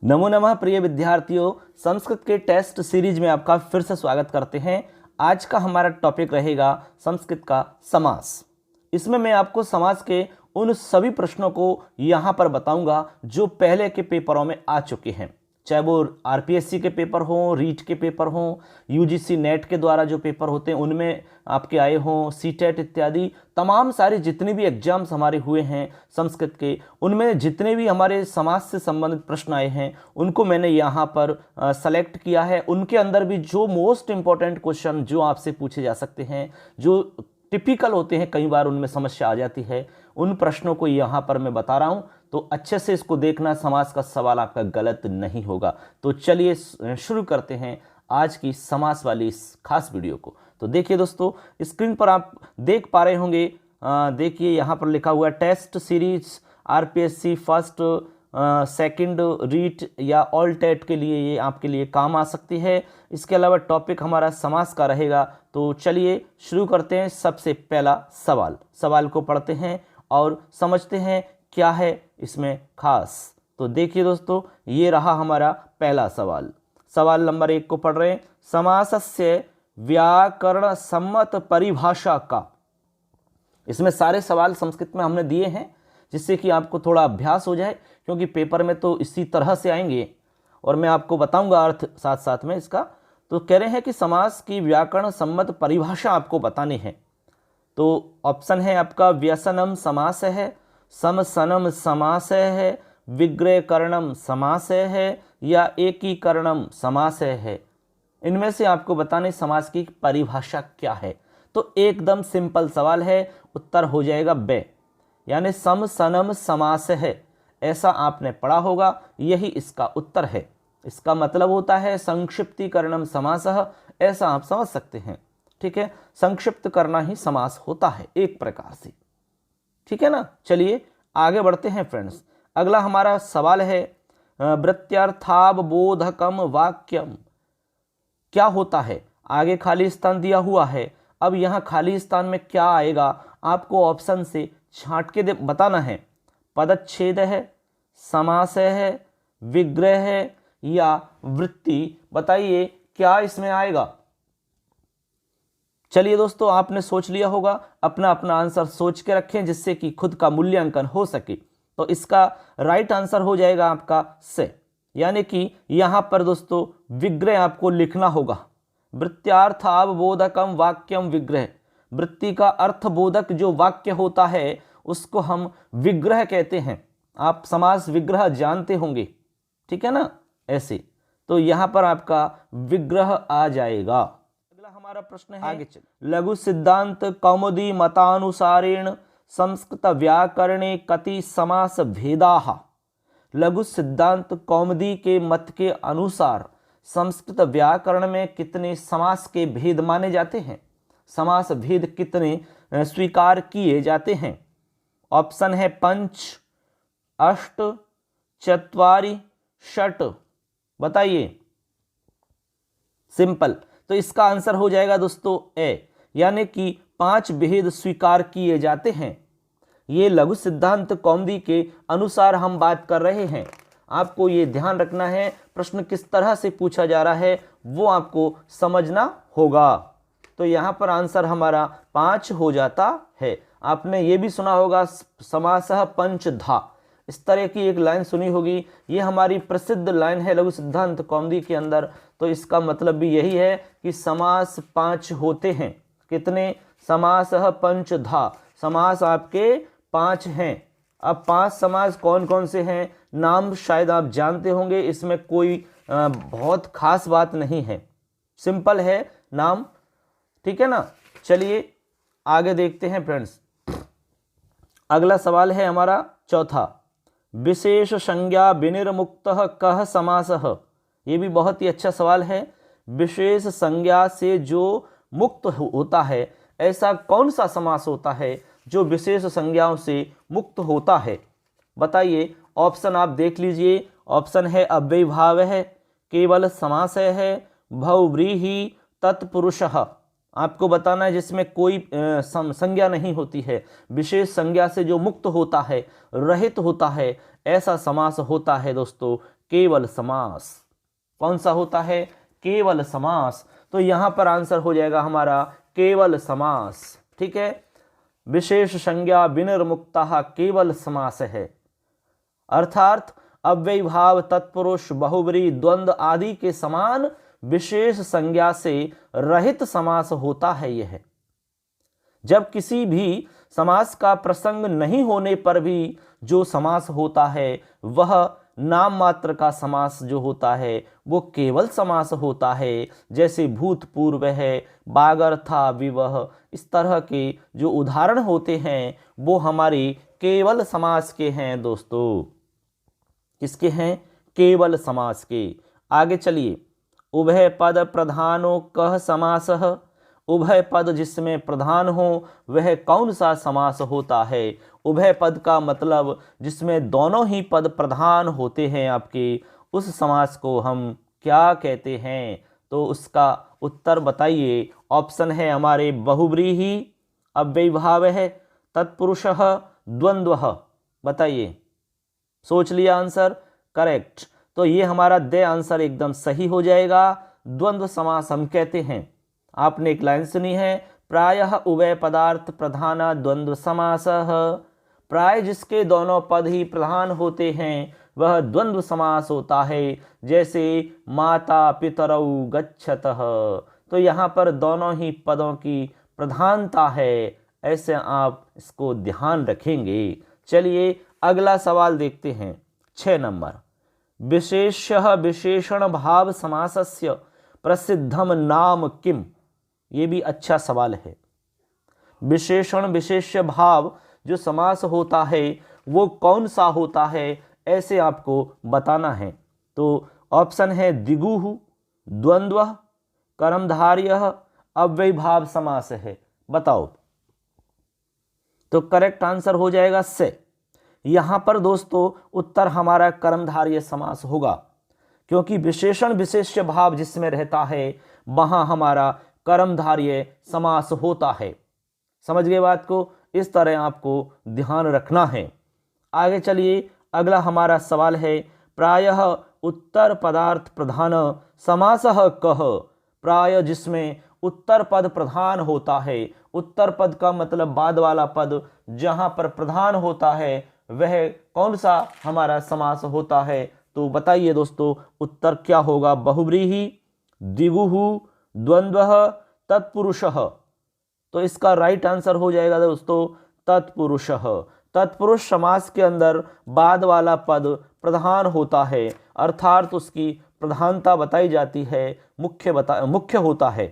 नमो नमः प्रिय विद्यार्थियों, संस्कृत के टेस्ट सीरीज में आपका फिर से स्वागत करते हैं। आज का हमारा टॉपिक रहेगा संस्कृत का समास। इसमें मैं आपको समास के उन सभी प्रश्नों को यहाँ पर बताऊंगा जो पहले के पेपरों में आ चुके हैं, चाहे वो आरपीएससी के पेपर हों, रीट के पेपर हों, यूजीसी नेट के द्वारा जो पेपर होते हैं उनमें आपके आए हों, सीटेट इत्यादि तमाम सारे जितने भी एग्जाम्स हमारे हुए हैं संस्कृत के, उनमें जितने भी हमारे समाज से संबंधित प्रश्न आए हैं उनको मैंने यहाँ पर सेलेक्ट किया है। उनके अंदर भी जो मोस्ट इम्पॉर्टेंट क्वेश्चन जो आपसे पूछे जा सकते हैं, जो टिपिकल होते हैं, कई बार उनमें समस्या आ जाती है, उन प्रश्नों को यहाँ पर मैं बता रहा हूँ। तो अच्छे से इसको देखना, समास का सवाल आपका गलत नहीं होगा। तो चलिए शुरू करते हैं आज की समास वाली इस खास वीडियो को। तो देखिए दोस्तों, स्क्रीन पर आप देख पा रहे होंगे, देखिए यहाँ पर लिखा हुआ है test series RPSC first second REET या ऑल टेट के लिए ये आपके लिए काम आ सकती है। इसके अलावा टॉपिक हमारा समास का रहेगा। तो चलिए शुरू करते हैं। सबसे पहला सवाल को पढ़ते हैं और समझते हैं क्या है इसमें खास। तो देखिए दोस्तों, ये रहा हमारा पहला सवाल नंबर 1 को पढ़ रहे हैं। समासस्य व्याकरण सम्मत परिभाषा का। इसमें सारे सवाल संस्कृत में हमने दिए हैं जिससे कि आपको थोड़ा अभ्यास हो जाए, क्योंकि पेपर में तो इसी तरह से आएंगे और मैं आपको बताऊंगा अर्थ साथ साथ में इसका। तो कह रहे हैं कि समास की व्याकरण सम्मत परिभाषा आपको बतानी है। तो ऑप्शन है आपका व्यसनम समास है, समसनम समास है, विग्रहकरणम समास है या एकीकरणम समास है। इनमें से आपको बताने समास की परिभाषा क्या है। तो एकदम सिंपल सवाल है, उत्तर हो जाएगा बे, यानी समसनम समास है। ऐसा आपने पढ़ा होगा, यही इसका उत्तर है। इसका मतलब होता है संक्षिप्तीकरणम समासः, ऐसा आप समझ सकते हैं। ठीक है, संक्षिप्त करना ही समास होता है एक प्रकार से। ठीक है ना। चलिए आगे बढ़ते हैं फ्रेंड्स। अगला हमारा सवाल है वृत्त्यर्थावबोधकम वाक्यम। क्या होता है? आगे खाली स्थान दिया हुआ है। अब यहाँ खाली स्थान में क्या आएगा आपको ऑप्शन से छांट के बताना है। पदच्छेद है, समास है, विग्रह है या वृत्ति। बताइए क्या इसमें आएगा। चलिए दोस्तों, आपने सोच लिया होगा, अपना अपना आंसर सोच के रखें जिससे कि खुद का मूल्यांकन हो सके। तो इसका राइट आंसर हो जाएगा आपका से, यानी कि यहां पर दोस्तों विग्रह आपको लिखना होगा। वृत्त्यार्थावबोधकम वाक्यम विग्रह। वृत्ति का अर्थबोधक जो वाक्य होता है उसको हम विग्रह कहते हैं। आप समास विग्रह जानते होंगे, ठीक है ना, ऐसे। तो यहां पर आपका विग्रह आ जाएगा। अगला हमारा प्रश्न है, आगे चल। लघु सिद्धांत कौमुदी मतानुसारेण संस्कृत व्याकरणे कति समास भेदाः। लघु सिद्धांत कौमुदी के मत के अनुसार संस्कृत व्याकरण में कितने समास के भेद माने जाते हैं, समास भेद कितने स्वीकार किए जाते हैं। ऑप्शन है 5, 8, 4, 6। बताइए। सिंपल। तो इसका आंसर हो जाएगा दोस्तों ए, यानी कि 5 भेद स्वीकार किए जाते हैं। ये लघु सिद्धांत कौमुदी के अनुसार हम बात कर रहे हैं। आपको ये ध्यान रखना है, प्रश्न किस तरह से पूछा जा रहा है वो आपको समझना होगा। तो यहाँ पर आंसर हमारा 5 हो जाता है। आपने ये भी सुना होगा समासः पंचधा, इस तरह की एक लाइन सुनी होगी। ये हमारी प्रसिद्ध लाइन है लघु सिद्धांत कौमुदी के अंदर। तो इसका मतलब भी यही है कि समास 5 होते हैं। कितने? समासः पंचधा। समास आपके 5 हैं। अब 5 समास कौन कौन से हैं, नाम शायद आप जानते होंगे, इसमें कोई बहुत खास बात नहीं है, सिंपल है नाम। ठीक है ना। चलिए आगे देखते हैं फ्रेंड्स। अगला सवाल है हमारा चौथा। विशेष संज्ञा विनिर्मुक्तः कः समासः। ये भी बहुत ही अच्छा सवाल है। विशेष संज्ञा से जो मुक्त होता है, ऐसा कौन सा समास होता है जो विशेष संज्ञाओं से मुक्त होता है। बताइए। ऑप्शन आप देख लीजिए। ऑप्शन है अव्ययीभाव है, केवल समास है, बहुव्रीहि, तत्पुरुषः। आपको बताना है जिसमें कोई संज्ञा नहीं होती है, विशेष संज्ञा से जो मुक्त होता है, रहित होता है, ऐसा समास होता है दोस्तों केवल समास। कौन सा होता है? केवल समास। तो यहां पर आंसर हो जाएगा हमारा केवल समास। ठीक है, विशेष संज्ञा विनिर्मुक्ता केवल समास है, अर्थात अव्ययी भाव, तत्पुरुष, बहुब्री, द्वंद्व आदि के समान विशेष संज्ञा से रहित समास होता है। यह जब किसी भी समास का प्रसंग नहीं होने पर भी जो समास होता है वह नाम मात्र का समास जो होता है वो केवल समास होता है। जैसे भूतपूर्व है, बागर्था, विवह, इस तरह के जो उदाहरण होते हैं वो हमारी केवल समास के हैं दोस्तों। किसके हैं? केवल समास के। आगे चलिए, उभय पद प्रधानो कह समासः। उभय पद जिसमें प्रधान हो वह कौन सा समास होता है? उभय पद का मतलब जिसमें दोनों ही पद प्रधान होते हैं आपके, उस समास को हम क्या कहते हैं? तो उसका उत्तर बताइए। ऑप्शन है हमारे बहुव्रीहि, अव्ययीभाव है, तत्पुरुषः, द्वंद्वः। बताइए, सोच लिया आंसर? करेक्ट। तो ये हमारा दे आंसर एकदम सही हो जाएगा। द्वंद्व समास हम कहते हैं। आपने एक लाइन सुनी है, प्रायः उभय पदार्थ प्रधाना द्वंद्व समासः। प्राय जिसके दोनों पद ही प्रधान होते हैं वह द्वंद्व समास होता है। जैसे माता पितरौ गच्छतः, तो यहाँ पर दोनों ही पदों की प्रधानता है, ऐसे आप इसको ध्यान रखेंगे। चलिए अगला सवाल देखते हैं, 6 नंबर। विशेष्य विशेषण भाव समासस्य प्रसिद्धम नाम किम? ये भी अच्छा सवाल है। विशेषण विशेष्य भाव जो समास होता है वो कौन सा होता है, ऐसे आपको बताना है। तो ऑप्शन है दिगुः, द्वंद्वः, कर्मधारयः, अव्ययीभाव समास है। बताओ। तो करेक्ट आंसर हो जाएगा से। यहां पर दोस्तों उत्तर हमारा कर्मधारय समास होगा, क्योंकि विशेषण विशेष्य भाव जिसमें रहता है वहां हमारा कर्मधारय समास होता है। समझ गए बात को? इस तरह आपको ध्यान रखना है। आगे चलिए, अगला हमारा सवाल है, प्रायः उत्तर पदार्थ प्रधान समासः कः? प्राय जिसमें उत्तर पद प्रधान होता है, उत्तर पद का मतलब बाद वाला पद जहां पर प्रधान होता है वह कौन सा हमारा समास होता है? तो बताइए दोस्तों, उत्तर क्या होगा? बहुव्रीहि, दिगुः, द्वंद्वः, तत्पुरुषः। तो इसका राइट आंसर हो जाएगा दोस्तों तत्पुरुषः। तत्पुरुष समास के अंदर बाद वाला पद प्रधान होता है, अर्थात उसकी प्रधानता बताई जाती है, मुख्य होता है।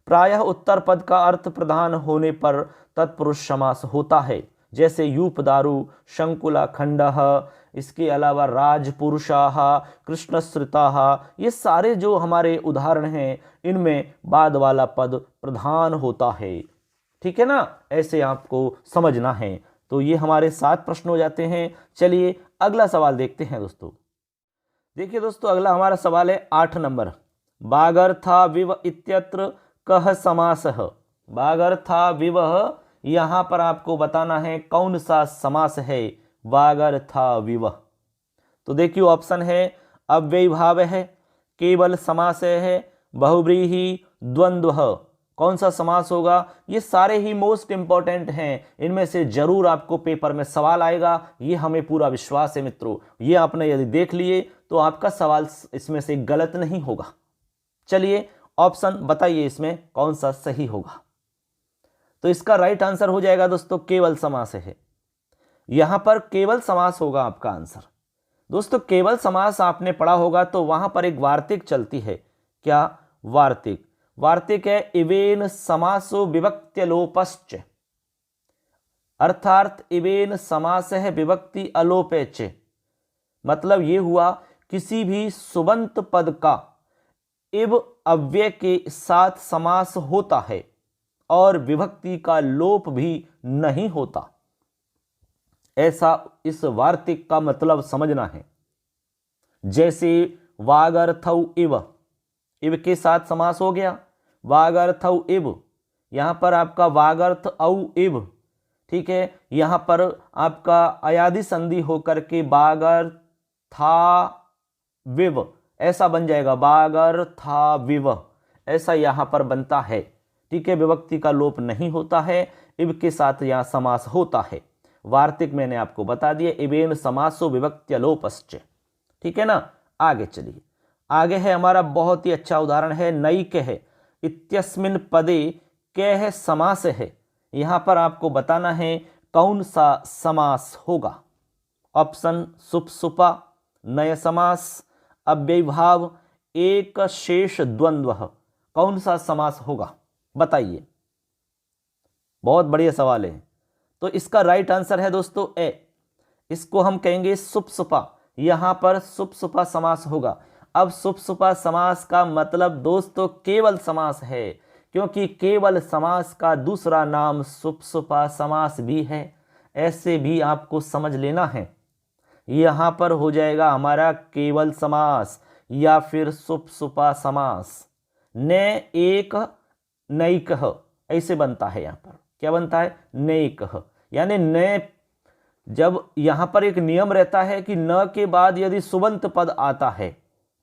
प्रायः उत्तर पद का अर्थ प्रधान होने पर तत्पुरुष समास होता है। जैसे यूपदारु, शंकुला खंडः, इसके अलावा राजपुरुषाः, कृष्णश्रिताः, ये सारे जो हमारे उदाहरण हैं इनमें बाद वाला पद प्रधान होता है। ठीक है ना? ऐसे आपको समझना है। तो ये हमारे 7 प्रश्न हो जाते हैं। चलिए अगला सवाल देखते हैं दोस्तों। देखिए दोस्तों, अगला हमारा सवाल है 8 नंबर। बागर्था विव इत्यत्र कः समासः? बागर्था विवह, यहां पर आपको बताना है कौन सा समास है बागर्था विवह। तो देखिए ऑप्शन है अव्ययीभाव है, केवल समास है, बहुव्रीहि, द्वंद्वः। कौन सा समास होगा? ये सारे ही मोस्ट इंपॉर्टेंट हैं, इनमें से जरूर आपको पेपर में सवाल आएगा, ये हमें पूरा विश्वास है मित्रों। ये आपने यदि देख लिए तो आपका सवाल इसमें से गलत नहीं होगा। चलिए ऑप्शन बताइए इसमें कौन सा सही होगा। तो इसका राइट आंसर हो जाएगा दोस्तों केवल समास है। यहां पर केवल समास होगा आपका आंसर। दोस्तों केवल समास आपने पढ़ा होगा तो वहां पर एक वार्तिक चलती है। क्या वार्तिक? वार्तिक है इवेन समासो विभक्त्यलोपश्च, अर्थात इवेन समास है विभक्ति अलोपेच। मतलब ये हुआ किसी भी सुबंत पद का इव अव्यय के साथ समास होता है और विभक्ति का लोप भी नहीं होता, ऐसा इस वार्तिक का मतलब समझना है। जैसे वागर्थौ इव, इव के साथ समास हो गया, वागर्थौ इव, यहाँ पर आपका वागर्थ औ इव, ठीक है। यहाँ पर आपका अयादि संधि होकर के बागर्था विव ऐसा बन जाएगा, बागर्था विव ऐसा यहाँ पर बनता है, ठीक है। विभक्ति का लोप नहीं होता है, इव के साथ यहाँ समास होता है। वार्तिक मैंने आपको बता दिया, इवेन समासो विभक्त्यलोपश्च, ठीक है ना। आगे चलिए, आगे है हमारा बहुत ही अच्छा उदाहरण है, नैक है इत्यस्मिन् पदे कैः समास है। यहाँ पर आपको बताना है कौन सा समास होगा। ऑप्शन सुपसुपा, नय समास, अव्ययीभाव, एक शेष द्वंद्व, कौन सा समास होगा बताइए। बहुत बढ़िया सवाल है। तो इसका राइट आंसर है दोस्तों ए, इसको हम कहेंगे सुपसुपा। यहां पर सुपसुपा समास होगा। अब सुपसुपा समास का मतलब दोस्तों केवल समास है, क्योंकि केवल समास का दूसरा नाम सुपसुपा समास भी है, ऐसे भी आपको समझ लेना है। यहां पर हो जाएगा हमारा केवल समास या फिर सुपसुपा समास। ने एक नैकः ऐसे बनता है। यहाँ पर क्या बनता है, नैकः, यानी ने। जब यहाँ पर एक नियम रहता है कि न के बाद यदि सुबंत पद आता है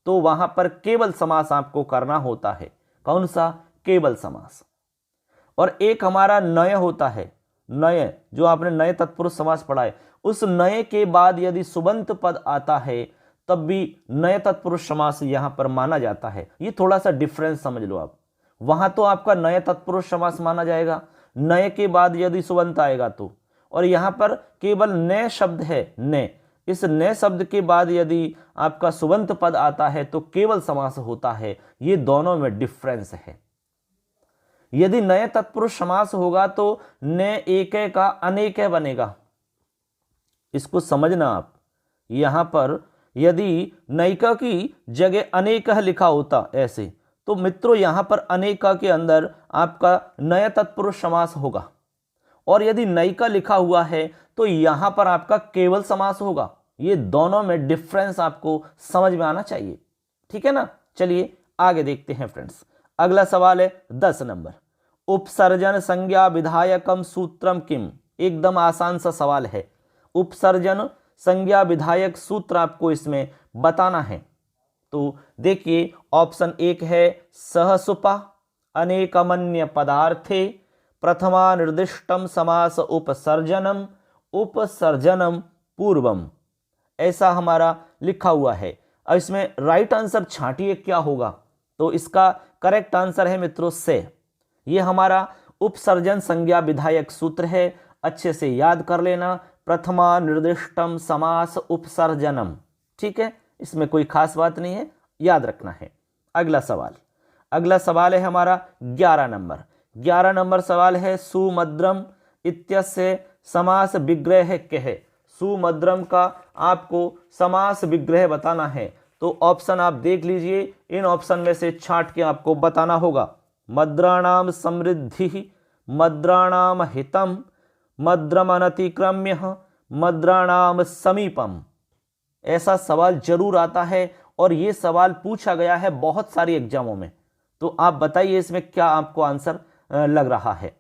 तो वहां पर केवल समास आपको करना होता है। कौन सा, केवल समास। और एक हमारा नय होता है, नय जो आपने नए तत्पुरुष समास पढ़ा है, उस नए के बाद यदि सुबंत पद आता है तब भी नए तत्पुरुष समास यहां पर माना जाता है। ये थोड़ा सा डिफरेंस समझ लो आप। वहां तो आपका नए तत्पुरुष समास माना जाएगा, नए के बाद यदि सुबंत आएगा तो, और यहां पर केवल नए शब्द है, ने। इस नए शब्द के बाद यदि आपका सुबंत पद आता है तो केवल समास होता है। ये दोनों में डिफरेंस है। यदि नए तत्पुरुष समास होगा तो ने एक का अनेक बनेगा, इसको समझना आप। यहां पर यदि नैका की जगह अनेक लिखा होता ऐसे, तो मित्रों यहां पर अनेका के अंदर आपका नया तत्पुरुष समास होगा, और यदि नैका लिखा हुआ है तो यहां पर आपका केवल समास होगा। ये दोनों में डिफरेंस आपको समझ में आना चाहिए, ठीक है ना। चलिए आगे देखते हैं फ्रेंड्स। अगला सवाल है 10 नंबर, उपसर्जन संज्ञा विधायकम सूत्रम किम। एकदम आसान सा सवाल है। उपसर्जन संज्ञा विधायक सूत्र आपको इसमें बताना है। तो देखिए, ऑप्शन 1 है सहसुपा अनेकमन्य पदार्थे प्रथमा निर्दिष्टम समास उपसर्जनम उपसर्जनम पूर्वम, ऐसा हमारा लिखा हुआ है। अब इसमें राइट आंसर छांटिए क्या होगा, तो इसका करेक्ट आंसर है मित्रों से। ये हमारा उपसर्जन संज्ञा विधायक सूत्र है, अच्छे से याद कर लेना। प्रथमा निर्दिष्टम समास उपसर्जनम, ठीक है, इसमें कोई खास बात नहीं है, याद रखना है। अगला सवाल है हमारा 11 नंबर। 11 नंबर सवाल है सुमद्रम इत्यस्य समास विग्रह कह। सुमद्रम का आपको समास विग्रह बताना है। तो ऑप्शन आप देख लीजिए, इन ऑप्शन में से छांट के आपको बताना होगा। मद्राणाम समृद्धि, मद्राणाम हितम, मद्रम अनतिक्रम्य, मद्राणाम समीपम। ऐसा सवाल जरूर आता है और ये सवाल पूछा गया है बहुत सारी एग्जामों में। तो आप बताइए इसमें क्या आपको आंसर लग रहा है।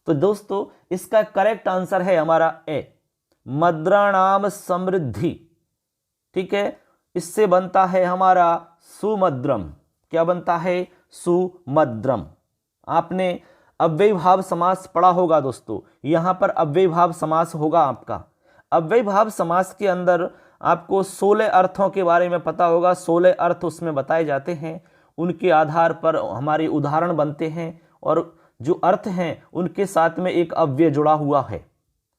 तो दोस्तों इसका करेक्ट आंसर है हमारा ए, मद्राणाम समृद्धि, ठीक है। इससे बनता है हमारा सुमद्रम। क्या बनता है, सुमद्रम। आपने अव्ययीभाव समास पढ़ा होगा दोस्तों, यहां पर अव्ययीभाव समास होगा आपका। अव्ययीभाव समास के अंदर आपको 16 अर्थों के बारे में पता होगा। 16 अर्थ उसमें बताए जाते हैं, उनके आधार पर हमारे उदाहरण बनते हैं, और जो अर्थ हैं उनके साथ में एक अव्यय जुड़ा हुआ है,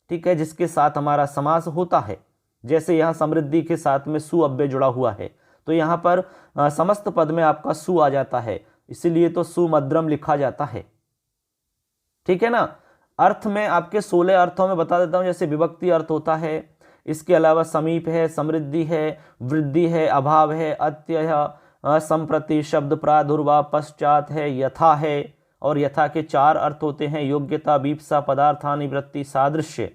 ठीक है, जिसके साथ हमारा समास होता है। जैसे यहाँ समृद्धि के साथ में सु अव्यय जुड़ा हुआ है, तो यहाँ पर समस्त पद में आपका सु आ जाता है, इसीलिए तो सुमद्रम लिखा जाता है, ठीक है ना। अर्थ में आपके 16 अर्थों में बता देता हूं। जैसे विभक्ति अर्थ होता है, इसके अलावा समीप है, समृद्धि है, वृद्धि है, अभाव है, अत्यय, संप्रति, शब्द प्रादुर्भाव, पश्चात है, यथा है, और यथा के 4 अर्थ होते हैं, योग्यता, वीप्सा, पदार्थानि, वृत्ति, सादृश्य।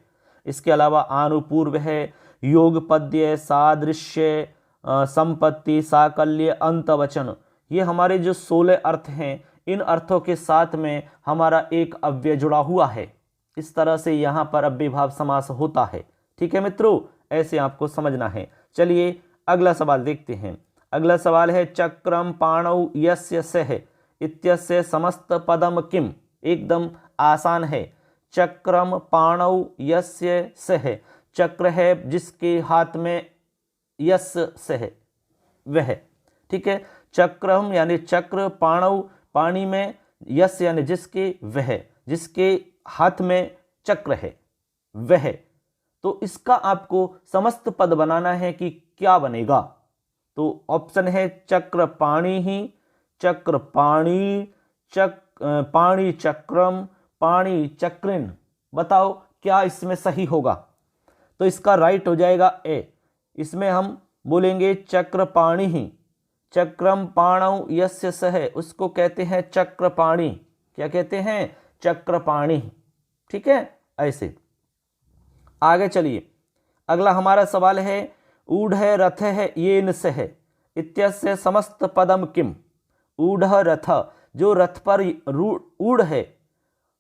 इसके अलावा आनुपूर्व है, योग, पद्य, सादृश्य, संपत्ति, साकल्य, अंतवचन। ये हमारे जो 16 अर्थ हैं, इन अर्थों के साथ में हमारा एक अव्यय जुड़ा हुआ है। इस तरह से यहाँ पर अव्ययीभाव समास होता है। ठीक है मित्रों, ऐसे आपको समझना है। चलिए अगला सवाल देखते हैं। अगला सवाल है चक्रम पाणौ यस्य सह इत्यस्य समस्त पदम किम। एकदम आसान है। चक्रम पाणौ यस्य सह, चक्र है जिसके हाथ में यस सह वह। ठीक है, चक्रम यानी चक्र, पाणौ पानी में, यस यानी जिसके, वह जिसके हाथ में चक्र है वह। तो इसका आपको समस्त पद बनाना है कि क्या बनेगा। तो ऑप्शन है चक्र पाणी ही, चक्र पाणी, पाणी चक्रम, पाणी चक्रिन। बताओ क्या इसमें सही होगा। तो इसका राइट हो जाएगा ए। इसमें हम बोलेंगे चक्र पाणी ही, चक्रम पाणौ यस्य सह, उसको कहते हैं चक्र पाणी। क्या कहते हैं? चक्र पाणी। ठीक है, ऐसे आगे चलिए। अगला हमारा सवाल है ऊढ़ रथ है येन सह इत्यस्य समस्त पदम किम। ऊढ़ रथ, जो रथ पर ऊढ़ है,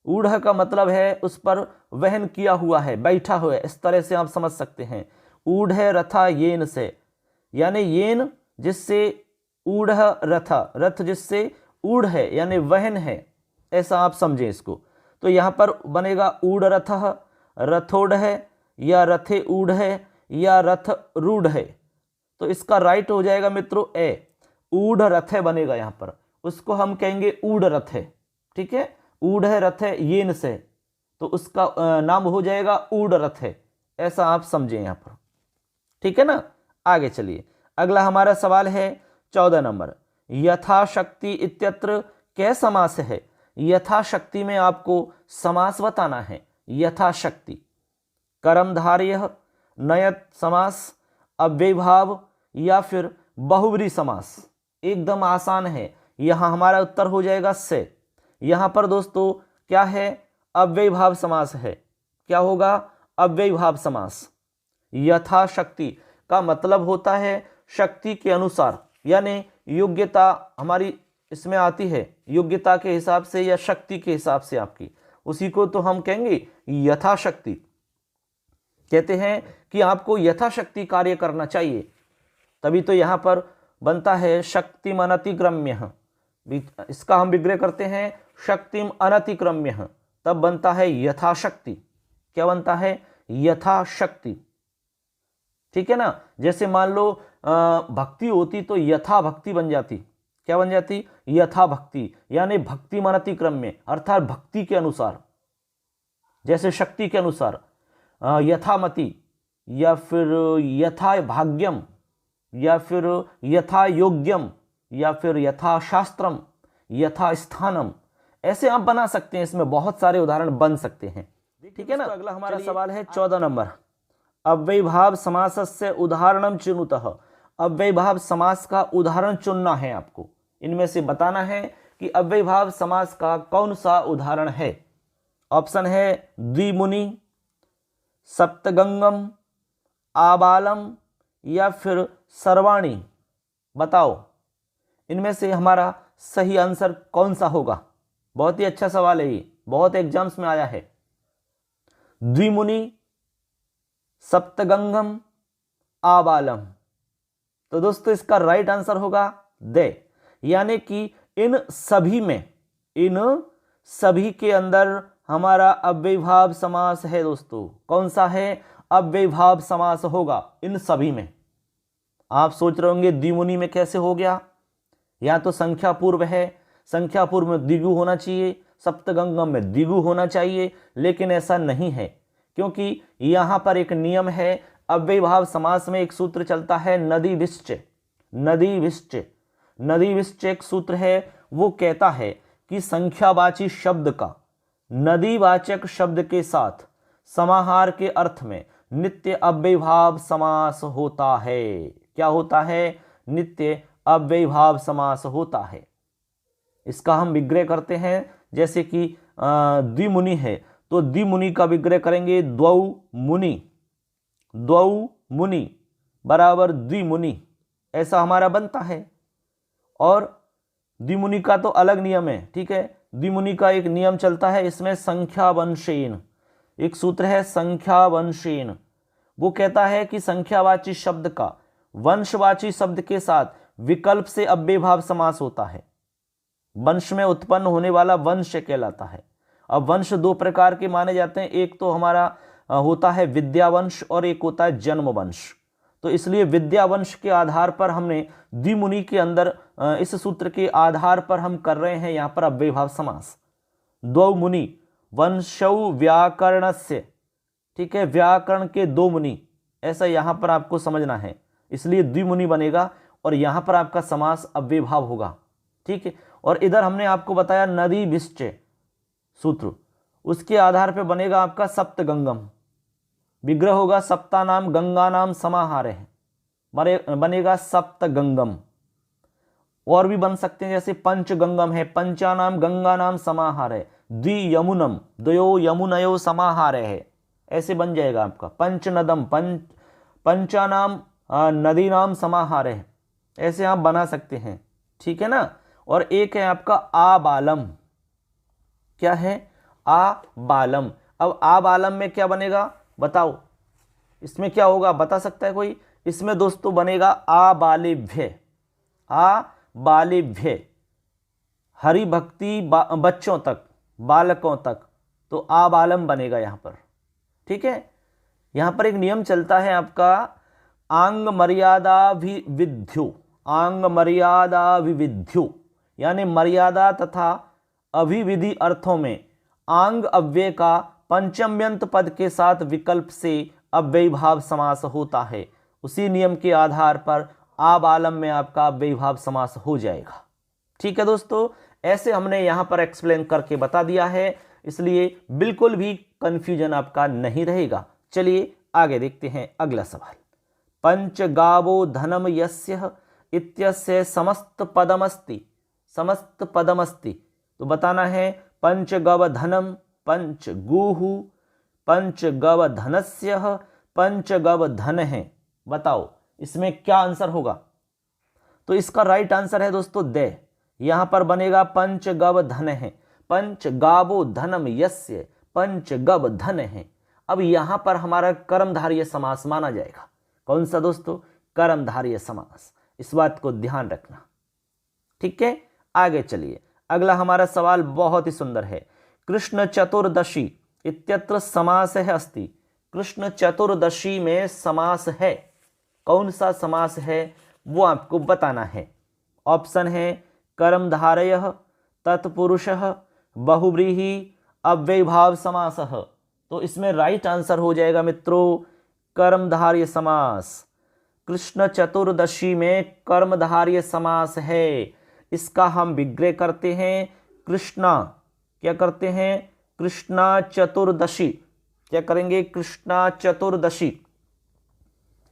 ऊढ़ का मतलब है उस पर वहन किया हुआ है, बैठा हुआ है, इस तरह से आप समझ सकते हैं। ऊढ़ रथा येन से, यानी येन जिससे, ऊढ़ रथ, रथ जिससे ऊढ़ है यानी वहन है, ऐसा आप समझें इसको। तो यहाँ पर बनेगा ऊढ़ रथ, रथोढ़ है, या रथे ऊढ़ है, या रथ रूढ़ है। तो इसका राइट हो जाएगा मित्रों ए, ऊढ़ रथ बनेगा यहाँ पर, उसको हम कहेंगे ऊढ़ रथ है। ठीक है, ऊढ़ रथ येन से, तो उसका नाम हो जाएगा ऊढ़ रथ है, ऐसा आप समझें यहाँ पर। ठीक है ना, आगे चलिए। अगला हमारा सवाल है 14 नंबर। यथाशक्ति इत्यत्र कै समास है। यथाशक्ति में आपको समास बताना है। यथाशक्ति, कर्मधारय, नयत समास, अव्ययीभाव, या फिर बहुव्रीहि समास। एकदम आसान है, यहाँ हमारा उत्तर हो जाएगा से। यहाँ पर दोस्तों क्या है? अव्ययीभाव समास है। क्या होगा? अव्ययीभाव समास। यथाशक्ति का मतलब होता है शक्ति के अनुसार, यानी योग्यता हमारी इसमें आती है, योग्यता के हिसाब से या शक्ति के हिसाब से आपकी, उसी को तो हम कहेंगे यथाशक्ति। कहते हैं कि आपको यथाशक्ति कार्य करना चाहिए, तभी तो यहाँ पर बनता है शक्तिम अनतिक्रम्य। इसका हम विग्रह करते हैं शक्तिम अनतिक्रम्य, तब बनता है यथाशक्ति। क्या बनता है? यथाशक्ति। ठीक है ना, जैसे मान लो भक्ति होती तो यथा भक्ति बन जाती। क्या बन जाती? यथा भक्ति, यानी भक्ति मन अतिक्रम्य, अर्थात भक्ति के अनुसार, जैसे शक्ति के अनुसार। यथामति, या फिर यथा भाग्यम, या फिर यथा योग्यम, या फिर यथा शास्त्रम, यथा स्थानम, ऐसे आप बना सकते हैं। इसमें बहुत सारे उदाहरण बन सकते हैं। ठीक है ना। अगला हमारा सवाल है 14 नंबर। अव्ययीभाव समासस्य उदाहरणम चिनुतः। अव्ययीभाव समास का उदाहरण चुनना है आपको। इनमें से बताना है कि अव्ययीभाव समास का कौन सा उदाहरण है। ऑप्शन है द्विमुनि, सप्तगंगम, आबालम, या फिर सर्वाणी। बताओ इनमें से हमारा सही आंसर कौन सा होगा। बहुत ही अच्छा सवाल है ये, बहुत एग्जाम्स में आया है। द्विमुनि, सप्तगंगम, आबालम। तो दोस्तों इसका राइट आंसर होगा दे, यानी कि इन सभी के अंदर हमारा अव्ययीभाव समास है। दोस्तों कौन सा है? अव्ययीभाव समास होगा इन सभी में। आप सोच रहे होंगे द्विमुनि में कैसे हो गया, या तो संख्या पूर्व है, संख्या पूर्व में द्विगु होना चाहिए, सप्तगंगम में द्विगु होना चाहिए, लेकिन ऐसा नहीं है, क्योंकि यहाँ पर एक नियम है। अव्ययीभाव समास में एक सूत्र चलता है नदी विश्च। नदी विश्च एक सूत्र है, वो कहता है कि संख्यावाची शब्द का नदीवाचक शब्द के साथ समाहार के अर्थ में नित्य अव्ययीभाव समास होता है। क्या होता है? नित्य अव्ययीभाव समास होता है। इसका हम विग्रह करते हैं, जैसे कि द्विमुनि है तो द्विमुनि का विग्रह करेंगे द्वौ मुनि बराबर द्विमुनि, ऐसा हमारा बनता है। और द्विमुनि का तो अलग नियम है, ठीक है। द्विमुनि का एक नियम चलता है, इसमें संख्या वंशेन, एक सूत्र है संख्या वंशेन। वो कहता है कि संख्यावाची शब्द का वंशवाची शब्द के साथ विकल्प से अव्ययभाव समास होता है। वंश में उत्पन्न होने वाला वंश कहलाता है। अब वंश दो प्रकार के माने जाते हैं, एक तो हमारा होता है विद्यावंश और एक होता है जन्म वंश। तो इसलिए विद्यावंश के आधार पर हमने द्विमुनि के अंदर इस सूत्र के आधार पर हम कर रहे हैं यहाँ पर अव्ययभाव समास। द्वौ मुनि वंशौ व्याकरणस्य, ठीक है, व्याकरण के दो मुनि, ऐसा यहाँ पर आपको समझना है, इसलिए द्विमुनि बनेगा और यहाँ पर आपका समास अव्ययभाव होगा, ठीक है। और इधर हमने आपको बताया नदी विश्चय सूत्र, उसके आधार पर बनेगा आपका सप्तगंगम। विग्रह होगा सप्तानाम गंगानाम समाहारः, बनेगा सप्तगंगम। और भी बन सकते हैं, जैसे पंचगंगम है, पंचानाम गंगानाम समाहारः, द्वियमुनम द्वयो यमुनयो समाहारः है, ऐसे बन जाएगा आपका। पंचनदम पंचानाम नदीनाम समाहारः, ऐसे आप बना सकते हैं, ठीक है ना। और एक है आपका आबालम, क्या है, आबालम। अब आबालम में क्या बनेगा बताओ, इसमें क्या होगा बता सकता है कोई? इसमें दोस्तों बनेगा आबालिभ्य, आबालिभ्य, हरि भक्ति बच्चों तक, बालकों तक, तो आबालम बनेगा यहाँ पर, ठीक है। यहाँ पर एक नियम चलता है आपका आंग मर्यादा विविध्यो, आंग मर्यादा विविध्यो, यानी मर्यादा तथा अभिविधि अर्थों में आंग अव्यय का पंचम्यंत पद के साथ विकल्प से अव्ययभाव समास होता है। उसी नियम के आधार पर आबालम में आपका अव्ययभाव समास हो जाएगा, ठीक है दोस्तों। ऐसे हमने यहाँ पर एक्सप्लेन करके बता दिया है, इसलिए बिल्कुल भी कंफ्यूजन आपका नहीं रहेगा। चलिए आगे देखते हैं अगला सवाल। पंचगावो धनम यस्य इत्यस्य समस्त पदमस्ति, समस्त पदमस्ति, तो बताना है पंचगव धनम, पंचगुहु, पंचगव धनस्य, पंचगव धन है। बताओ इसमें क्या आंसर होगा? तो इसका राइट आंसर है दोस्तों दे, यहां पर बनेगा पंचगव धन है, पंचगावो धनम यस्य, पंचगव धन है। अब यहां पर हमारा कर्मधारय समास माना जाएगा। कौन सा दोस्तों? कर्मधारय समास, इस बात को ध्यान रखना, ठीक है। आगे चलिए, अगला हमारा सवाल बहुत ही सुंदर है। कृष्ण चतुर्दशी इत्यत्र समास है अस्ति, कृष्ण चतुर्दशी में समास है, कौन सा समास है वो आपको बताना है। ऑप्शन है कर्मधारयः, तत्पुरुषः, बहुव्रीहि, अव्ययभाव समासः। तो इसमें राइट आंसर हो जाएगा मित्रों कर्मधारय समास। कृष्ण चतुर्दशी में कर्मधारय समास है, इसका हम विग्रह करते हैं कृष्णा, क्या करते हैं? कृष्णा चतुर्दशी, क्या करेंगे? कृष्णा चतुर्दशी।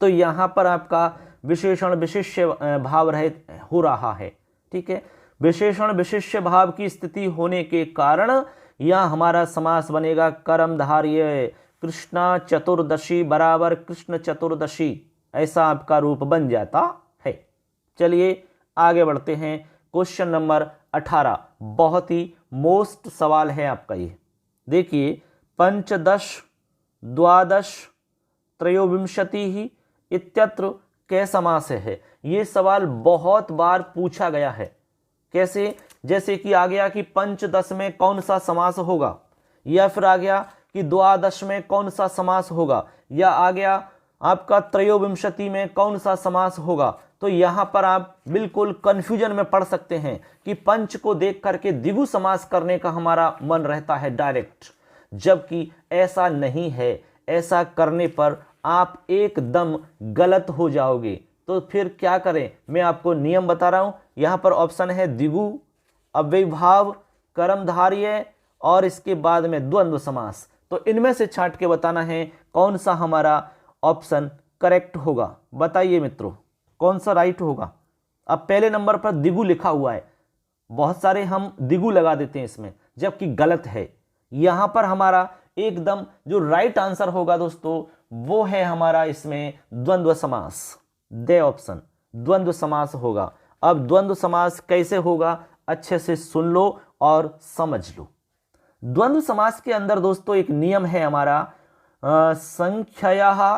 तो यहां पर आपका विशेषण विशिष्य भाव रहित हो रहा है, ठीक है। विशेषण विशिष्य भाव की स्थिति होने के कारण यह हमारा समास बनेगा कर्मधारय। कृष्णा चतुर्दशी बराबर कृष्ण चतुर्दशी, ऐसा आपका रूप बन जाता है। चलिए आगे बढ़ते हैं। क्वेश्चन नंबर 18 बहुत ही मोस्ट सवाल है आपका ये। देखिए, पंचदश, द्वादश, त्रयोविंशति ही इत्यत्र कै समास है। ये सवाल बहुत बार पूछा गया है। कैसे? जैसे कि आ गया कि पंचदश में कौन सा समास होगा, या फिर आ गया कि द्वादश में कौन सा समास होगा, या आ गया आपका त्रयोविंशति में कौन सा समास होगा। तो यहाँ पर आप बिल्कुल कंफ्यूजन में पड़ सकते हैं कि पंच को देख करके द्विगु समास करने का हमारा मन रहता है डायरेक्ट, जबकि ऐसा नहीं है। ऐसा करने पर आप एकदम गलत हो जाओगे। तो फिर क्या करें? मैं आपको नियम बता रहा हूं। यहाँ पर ऑप्शन है द्विगु, अव्ययभाव, कर्मधारय और इसके बाद में द्वंद्व समास। तो इनमें से छांट के बताना है कौन सा हमारा ऑप्शन करेक्ट होगा। बताइए मित्रों कौन सा राइट होगा। अब पहले नंबर पर द्विगु लिखा हुआ है, बहुत सारे हम द्विगु लगा देते हैं इसमें, जबकि गलत है। यहां पर हमारा एकदम जो राइट आंसर होगा दोस्तों वो है हमारा इसमें द्वंद्व समास। दे ऑप्शन द्वंद्व समास होगा। अब द्वंद्व समास कैसे होगा अच्छे से सुन लो और समझ लो। द्वंद्व समास के अंदर दोस्तों एक नियम है हमारा, संख्यया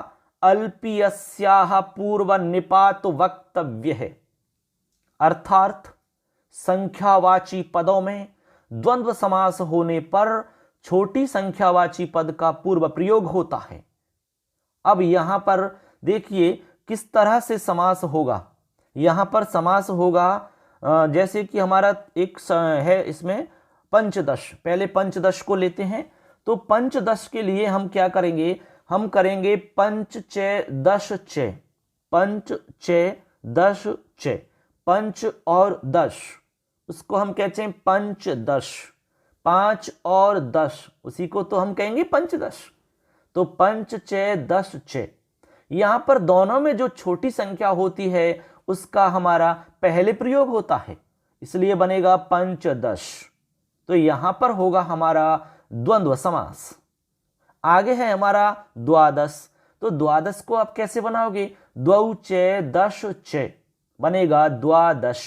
अल्पीयस्याः पूर्व निपात वक्तव्य है। अर्थात संख्यावाची पदों में द्वंद्व समास होने पर छोटी संख्यावाची पद का पूर्व प्रयोग होता है। अब यहां पर देखिए किस तरह से समास होगा। यहां पर समास होगा जैसे कि हमारा एक है इसमें पंचदश, पहले पंचदश को लेते हैं। तो पंचदश के लिए हम क्या करेंगे, हम करेंगे पंच चे दश चे, पंच चे दश चे, पंच और दश, उसको हम कहते हैं पंचदश। 5 और 10 उसी को तो हम कहेंगे पंचदश। तो पंच चे दश चे, यहां पर दोनों में जो छोटी संख्या होती है उसका हमारा पहले प्रयोग होता है, इसलिए बनेगा पंचदश। तो यहां पर होगा हमारा द्वंद्व समास। आगे है हमारा द्वादश। तो द्वादश को आप कैसे बनाओगे, द्वौ चे दश चे बनेगा द्वादश।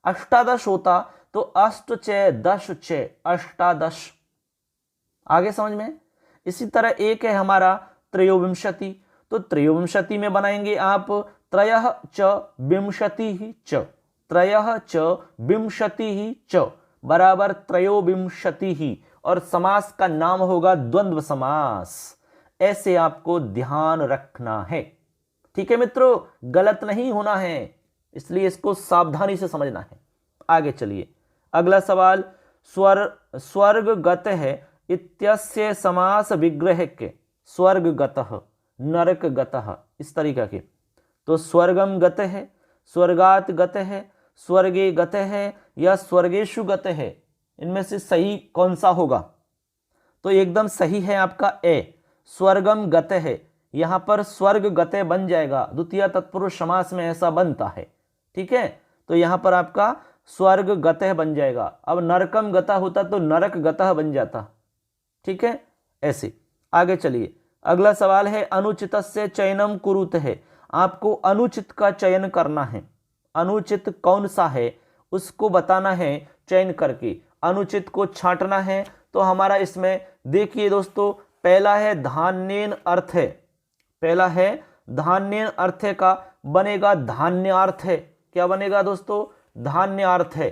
अष्टादश होता तो अष्ट चे दश चे अष्टादश। आगे समझ में। इसी तरह एक है हमारा त्रयोविंशति। तो त्रयोविंशति में बनाएंगे आप त्रयः च विंशतिः च, त्रयः च विंशतिः च बराबर त्रयोविंशतिः, और समास का नाम होगा द्वंद्व समास। ऐसे आपको ध्यान रखना है। ठीक है मित्रों, गलत नहीं होना है, इसलिए इसको सावधानी से समझना है। आगे चलिए, अगला सवाल, स्वर्गगतः इत्यस्य समास विग्रह के, स्वर्गगतः नरकगतः इस तरीका के। तो स्वर्गम गतः है, स्वर्गात गतः है, स्वर्गे गतः है या स्वर्गेषु गतः है, इनमें से सही कौन सा होगा। तो एकदम सही है आपका ए, स्वर्गम गतः है। यहां पर स्वर्ग गतः बन जाएगा, द्वितीय तत्पुरुष समास में ऐसा बनता है। ठीक है, तो यहां पर आपका स्वर्ग गतः बन जाएगा। अब नरकम गतः होता तो नरक गतः बन जाता। ठीक है, ऐसे। आगे चलिए, अगला सवाल है अनुचितस्य चयनम कुरुत है। आपको अनुचित का चयन करना है। अनुचित कौन सा है उसको बताना है चयन करके, अनुचित को छांटना है। तो हमारा इसमें देखिए दोस्तों, पहला है धान्येन अर्थ है, पहला है धान्येन अर्थ का बनेगा धान्यार्थ है। क्या बनेगा दोस्तों, धान्यार्थ है।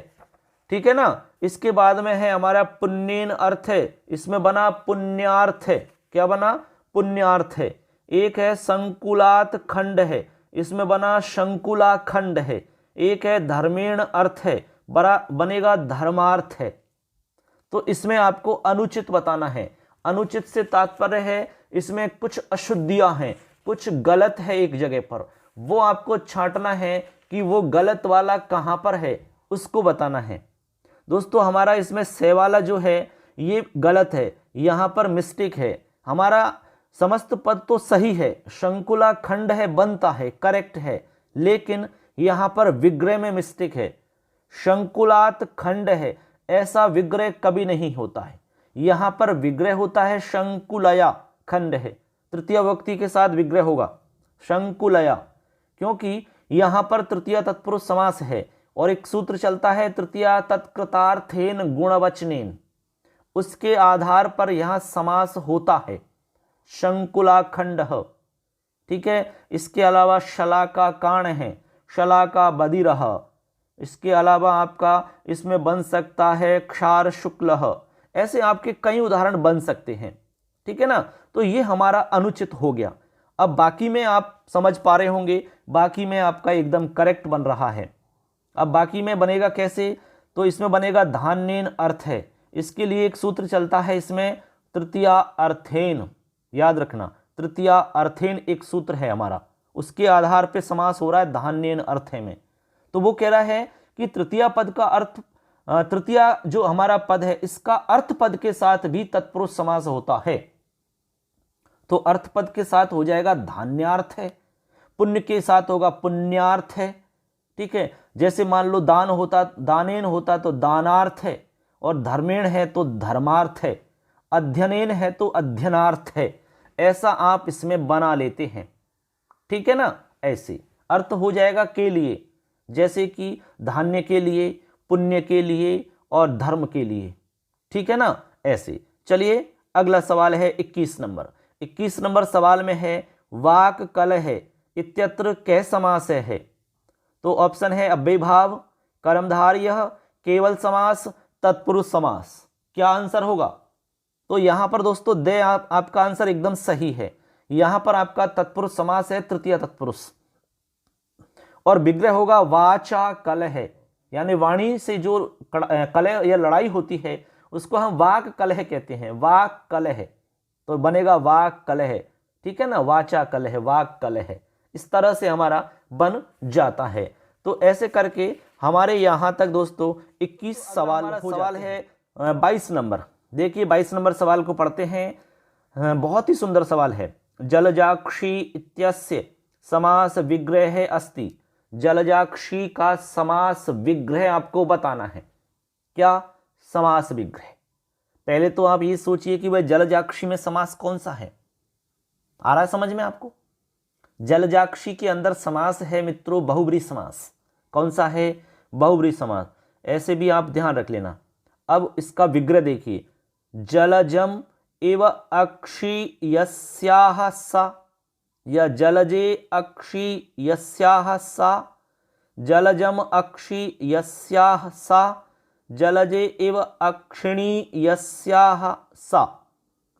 ठीक है ना। इसके बाद में है हमारा पुण्येन अर्थ है, इसमें बना पुण्यार्थ है। क्या बना, पुण्यार्थ है। एक है संकुलात खंड है, इसमें बना शंकुला खंड है। एक है धर्मेण अर्थ है, बनेगा धर्मार्थ है। तो इसमें आपको अनुचित बताना है। अनुचित से तात्पर्य है इसमें कुछ अशुद्धियां हैं, कुछ गलत है एक जगह पर, वो आपको छांटना है कि वो गलत वाला कहां पर है, उसको बताना है। दोस्तों हमारा इसमें से वाला जो है ये गलत है, यहां पर मिस्टेक है। हमारा समस्त पद तो सही है, शंकुला खंड है, बनता है, करेक्ट है, लेकिन यहां पर विग्रह में मिस्टेक है। शंकुलात खंड है, ऐसा विग्रह कभी नहीं होता है। यहां पर विग्रह होता है शंकुलया खंड है, तृतीय विभक्ति के साथ विग्रह होगा शंकुलया, क्योंकि यहां पर तृतीय तत्पुरुष समास है और एक सूत्र चलता है तृतीय तत्कृतार्थेन गुणवचनेन, उसके आधार पर यहां समास होता है शंकुलाखंड। ठीक है, इसके अलावा शलाका काण है, शलाका बदिरह। इसके अलावा आपका इसमें बन सकता है क्षार शुक्ल। ऐसे आपके कई उदाहरण बन सकते हैं। ठीक है ना। तो ये हमारा अनुचित हो गया। अब बाकी में आप समझ पा रहे होंगे, बाकी में आपका एकदम करेक्ट बन रहा है। अब बाकी में बनेगा कैसे, तो इसमें बनेगा धान्येन अर्थ है। इसके लिए एक सूत्र चलता है इसमें तृतीया अर्थेन, याद रखना तृतीया अर्थेन एक सूत्र है हमारा, उसके आधार पे समास हो रहा है धान्येन अर्थे में। तो वो कह रहा है कि तृतीया पद का अर्थ, तृतीया जो हमारा पद है इसका अर्थ पद के साथ भी तत्पुरुष समास होता है। तो अर्थ पद के साथ हो जाएगा धान्यार्थ है, पुण्य के साथ होगा पुण्यार्थ है। ठीक है, जैसे मान लो दान होता, दानेन होता तो दानार्थ है, और धर्मेण है तो धर्मार्थ है, अध्ययनेन है तो अध्ययनार्थ है। ऐसा आप इसमें बना लेते हैं। ठीक है ना। ऐसे अर्थ हो जाएगा के लिए, जैसे कि धान्य के लिए, पुण्य के लिए और धर्म के लिए, ठीक है ना। ऐसे चलिए अगला सवाल है 21 नंबर। 21 नंबर सवाल में है वाक कलह इत्यत्र कै समास है। तो ऑप्शन है अव्ययभाव, कर्मधारय, केवल समास, तत्पुरुष समास। क्या आंसर होगा? तो यहां पर दोस्तों दे आपका आंसर एकदम सही है। यहां पर आपका तत्पुरुष समास है, तृतीय तत्पुरुष, और विग्रह होगा वाचा कलह, यानी वाणी से जो कलह या लड़ाई होती है उसको हम वाक कलह कहते हैं, वाक कलह। तो बनेगा वाक कलह, ठीक है ना, वाचा कलह, वाक कलह, इस तरह से हमारा बन जाता है। तो ऐसे करके हमारे यहां तक दोस्तों 21 सवाल है 22 नंबर। देखिए 22 नंबर सवाल को पढ़ते हैं। बहुत ही सुंदर सवाल है। जलजाक्षी इत्यस्य समास विग्रह अस्ति। जलजाक्षी का समास विग्रह आपको बताना है। क्या समास विग्रह? पहले तो आप ये सोचिए कि वह जलजाक्षी में समास कौन सा है। आ रहा है समझ में आपको? जलजाक्षी के अंदर समास है मित्रों बहुब्रीहि समास। कौन सा है? बहुब्रीहि समास। ऐसे भी आप ध्यान रख लेना। अब इसका विग्रह देखिए, जलजम एव अक्षी यस्याह सा, या जलजे अक्षी यस्याह सा, जलजम अक्षी यस्याह सा, जलजे एव अक्षिणी यस्याह सा।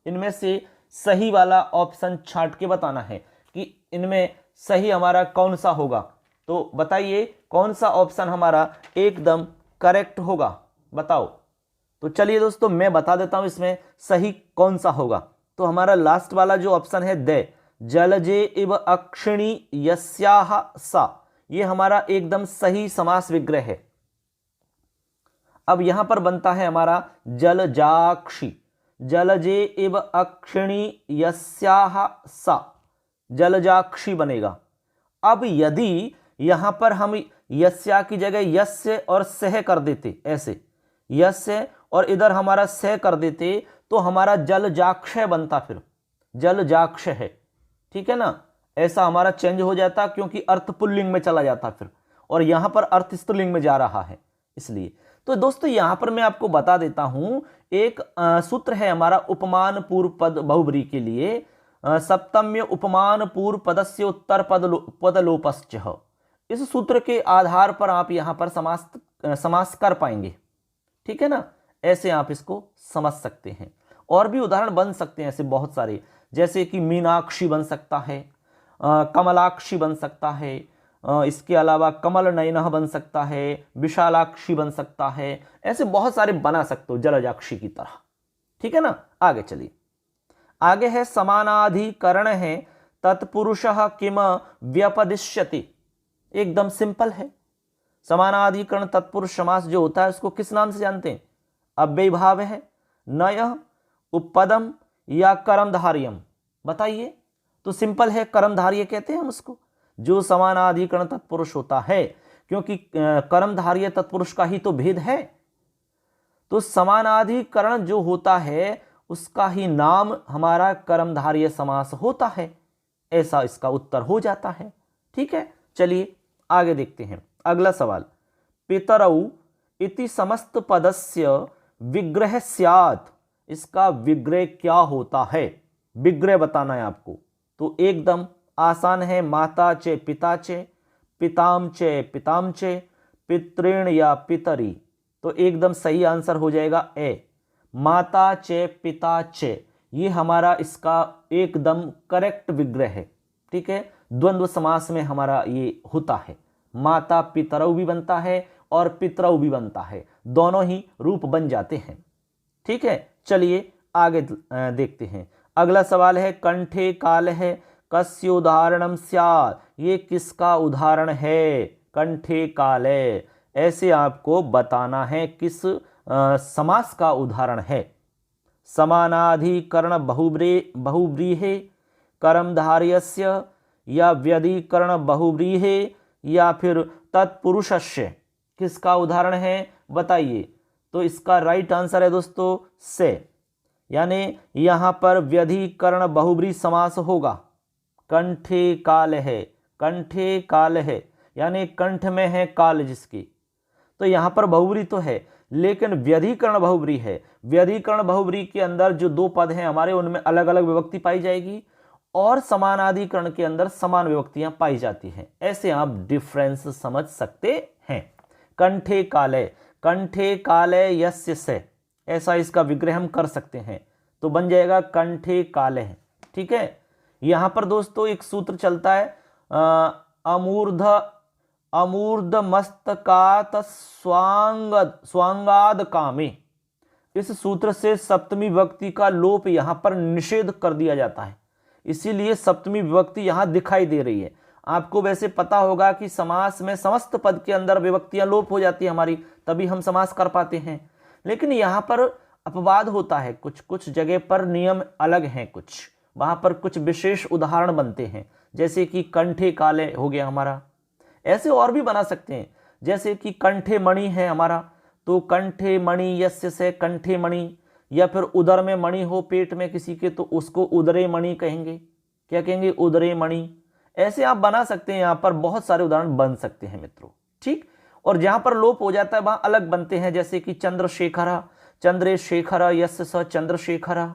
इनमें से सही वाला ऑप्शन छांट के बताना है कि इनमें सही हमारा कौन सा होगा। तो बताइए कौन सा ऑप्शन हमारा एकदम करेक्ट होगा, बताओ। तो चलिए दोस्तों मैं बता देता हूं इसमें सही कौन सा होगा। तो हमारा लास्ट वाला जो ऑप्शन है दे, जलजे इव अक्षिणी यस्याह सा, ये हमारा एकदम सही समास विग्रह है। अब यहां पर बनता है हमारा जलजाक्षी, जलजे इव अक्षिणी यस्याह सा, जलजाक्षी बनेगा। अब यदि यहां पर हम यस्या की जगह यस्य और सह कर देते, ऐसे यस्य और इधर हमारा सह कर देते, तो हमारा जलजाक्षय बनता, फिर जलजाक्ष है, ठीक है ना। ऐसा हमारा चेंज हो जाता क्योंकि अर्थ पुल्लिंग में चला जाता फिर, और यहां पर अर्थ स्त्रीलिंग में जा रहा है इसलिए। तो दोस्तों यहां पर मैं आपको बता देता हूं, एक सूत्र है हमारा उपमान पूर्व पद बहुब्रीहि के लिए, सप्तम्य उपमान पूर्व पदस्य उत्तर पदलोपश्च। इस सूत्र के आधार पर आप यहां पर समास कर पाएंगे, ठीक है ना। ऐसे आप इसको समझ सकते हैं। और भी उदाहरण बन सकते हैं ऐसे बहुत सारे, जैसे कि मीनाक्षी बन सकता है, कमलाक्षी बन सकता है, इसके अलावा कमल नयनः बन सकता है, विशालाक्षी बन सकता है। ऐसे बहुत सारे बना सकते हो जलजाक्षी की तरह, ठीक है ना। आगे चलिए, आगे है समानाधिकरण है तत्पुरुषः किम व्यपदिश्यति। एकदम सिंपल है। समानाधिकरण तत्पुरुष समास जो होता है उसको किस नाम से जानते हैं? अव्ययभाव है, नयः, उपपदम या कर्मधार्यम। बताइए। तो सिंपल है, कर्मधार्य कहते हैं हम उसको, जो समानाधिकरण तत्पुरुष होता है, क्योंकि कर्मधार्य तत्पुरुष का ही तो भेद है। तो समानाधिकरण जो होता है उसका ही नाम हमारा कर्मधार्य समास होता है। ऐसा इसका उत्तर हो जाता है, ठीक है। चलिए आगे देखते हैं अगला सवाल। पितरौ इति समस्त पदस्य विग्रह स्यात्। इसका विग्रह क्या होता है? विग्रह बताना है आपको। तो एकदम आसान है, माता चे पिता चे, पिताम चे पिताम चे, पितृण या पितरी। तो एकदम सही आंसर हो जाएगा ए, माता चे पिता चे। ये हमारा इसका एकदम करेक्ट विग्रह है, ठीक है। द्वंद्व समास में हमारा ये होता है, माता पितरौ भी बनता है और पितरौ भी बनता है, दोनों ही रूप बन जाते हैं, ठीक है। चलिए आगे देखते हैं। अगला सवाल है कंठे काल है कस्योदाहरणम स्यात्। ये किसका उदाहरण है? कंठे काले। ऐसे आपको बताना है किस समास का उदाहरण है। समानाधिकरण बहुव्रीहि कर्मधार्यस्य, या व्यधिकरण बहुव्रीहि, या फिर तत्पुरुषस्य। किसका उदाहरण है बताइए। तो इसका राइट आंसर है दोस्तों से, यानी यहां पर व्यधिकरण बहुव्रीहि समास होगा। कंठे काल है, कंठे काल है, यानी कंठ में है काल जिसकी। तो यहाँ पर बहुब्री तो है, लेकिन व्यधिकरण बहुब्री है। व्यधिकरण बहुब्री के अंदर जो दो पद हैं हमारे, उनमें अलग अलग विभक्ति पाई जाएगी और समानाधिकरण के अंदर समान विभक्तियां पाई जाती हैं। ऐसे आप डिफरेंस समझ सकते हैं। कंठे काले, कंठे काले यस्य से, ऐसा इसका विग्रह हम कर सकते हैं, तो बन जाएगा कंठे काले। ठीक है। यहां पर दोस्तों एक सूत्र चलता है अमूर्ध अमूर्ध मस्तकात स्वांगाद कामे। इस सूत्र से सप्तमी विभक्ति का लोप यहां पर निषेध कर दिया जाता है, इसीलिए सप्तमी विभक्ति यहां दिखाई दे रही है। आपको वैसे पता होगा कि समास में समस्त पद के अंदर विभक्तियां लोप हो जाती है हमारी, तभी हम समास कर पाते हैं। लेकिन यहां पर अपवाद होता है, कुछ कुछ जगह पर नियम अलग हैं, कुछ वहां पर कुछ विशेष उदाहरण बनते हैं, जैसे कि कंठे काले हो गया हमारा। ऐसे और भी बना सकते हैं, जैसे कि कंठे मणि है हमारा, तो कंठे मणि यस्य से कंठे मणि, या फिर उदर में मणि हो पेट में किसी के, तो उसको उदरे मणि कहेंगे। क्या कहेंगे? उदरे मणि। ऐसे आप बना सकते हैं, यहां पर बहुत सारे उदाहरण बन सकते हैं मित्रों। ठीक। और जहां पर लोप हो जाता है वहां अलग बनते हैं, जैसे कि चंद्रशेखरा, चंद्रशेखर यस्य स चंद्रशेखर।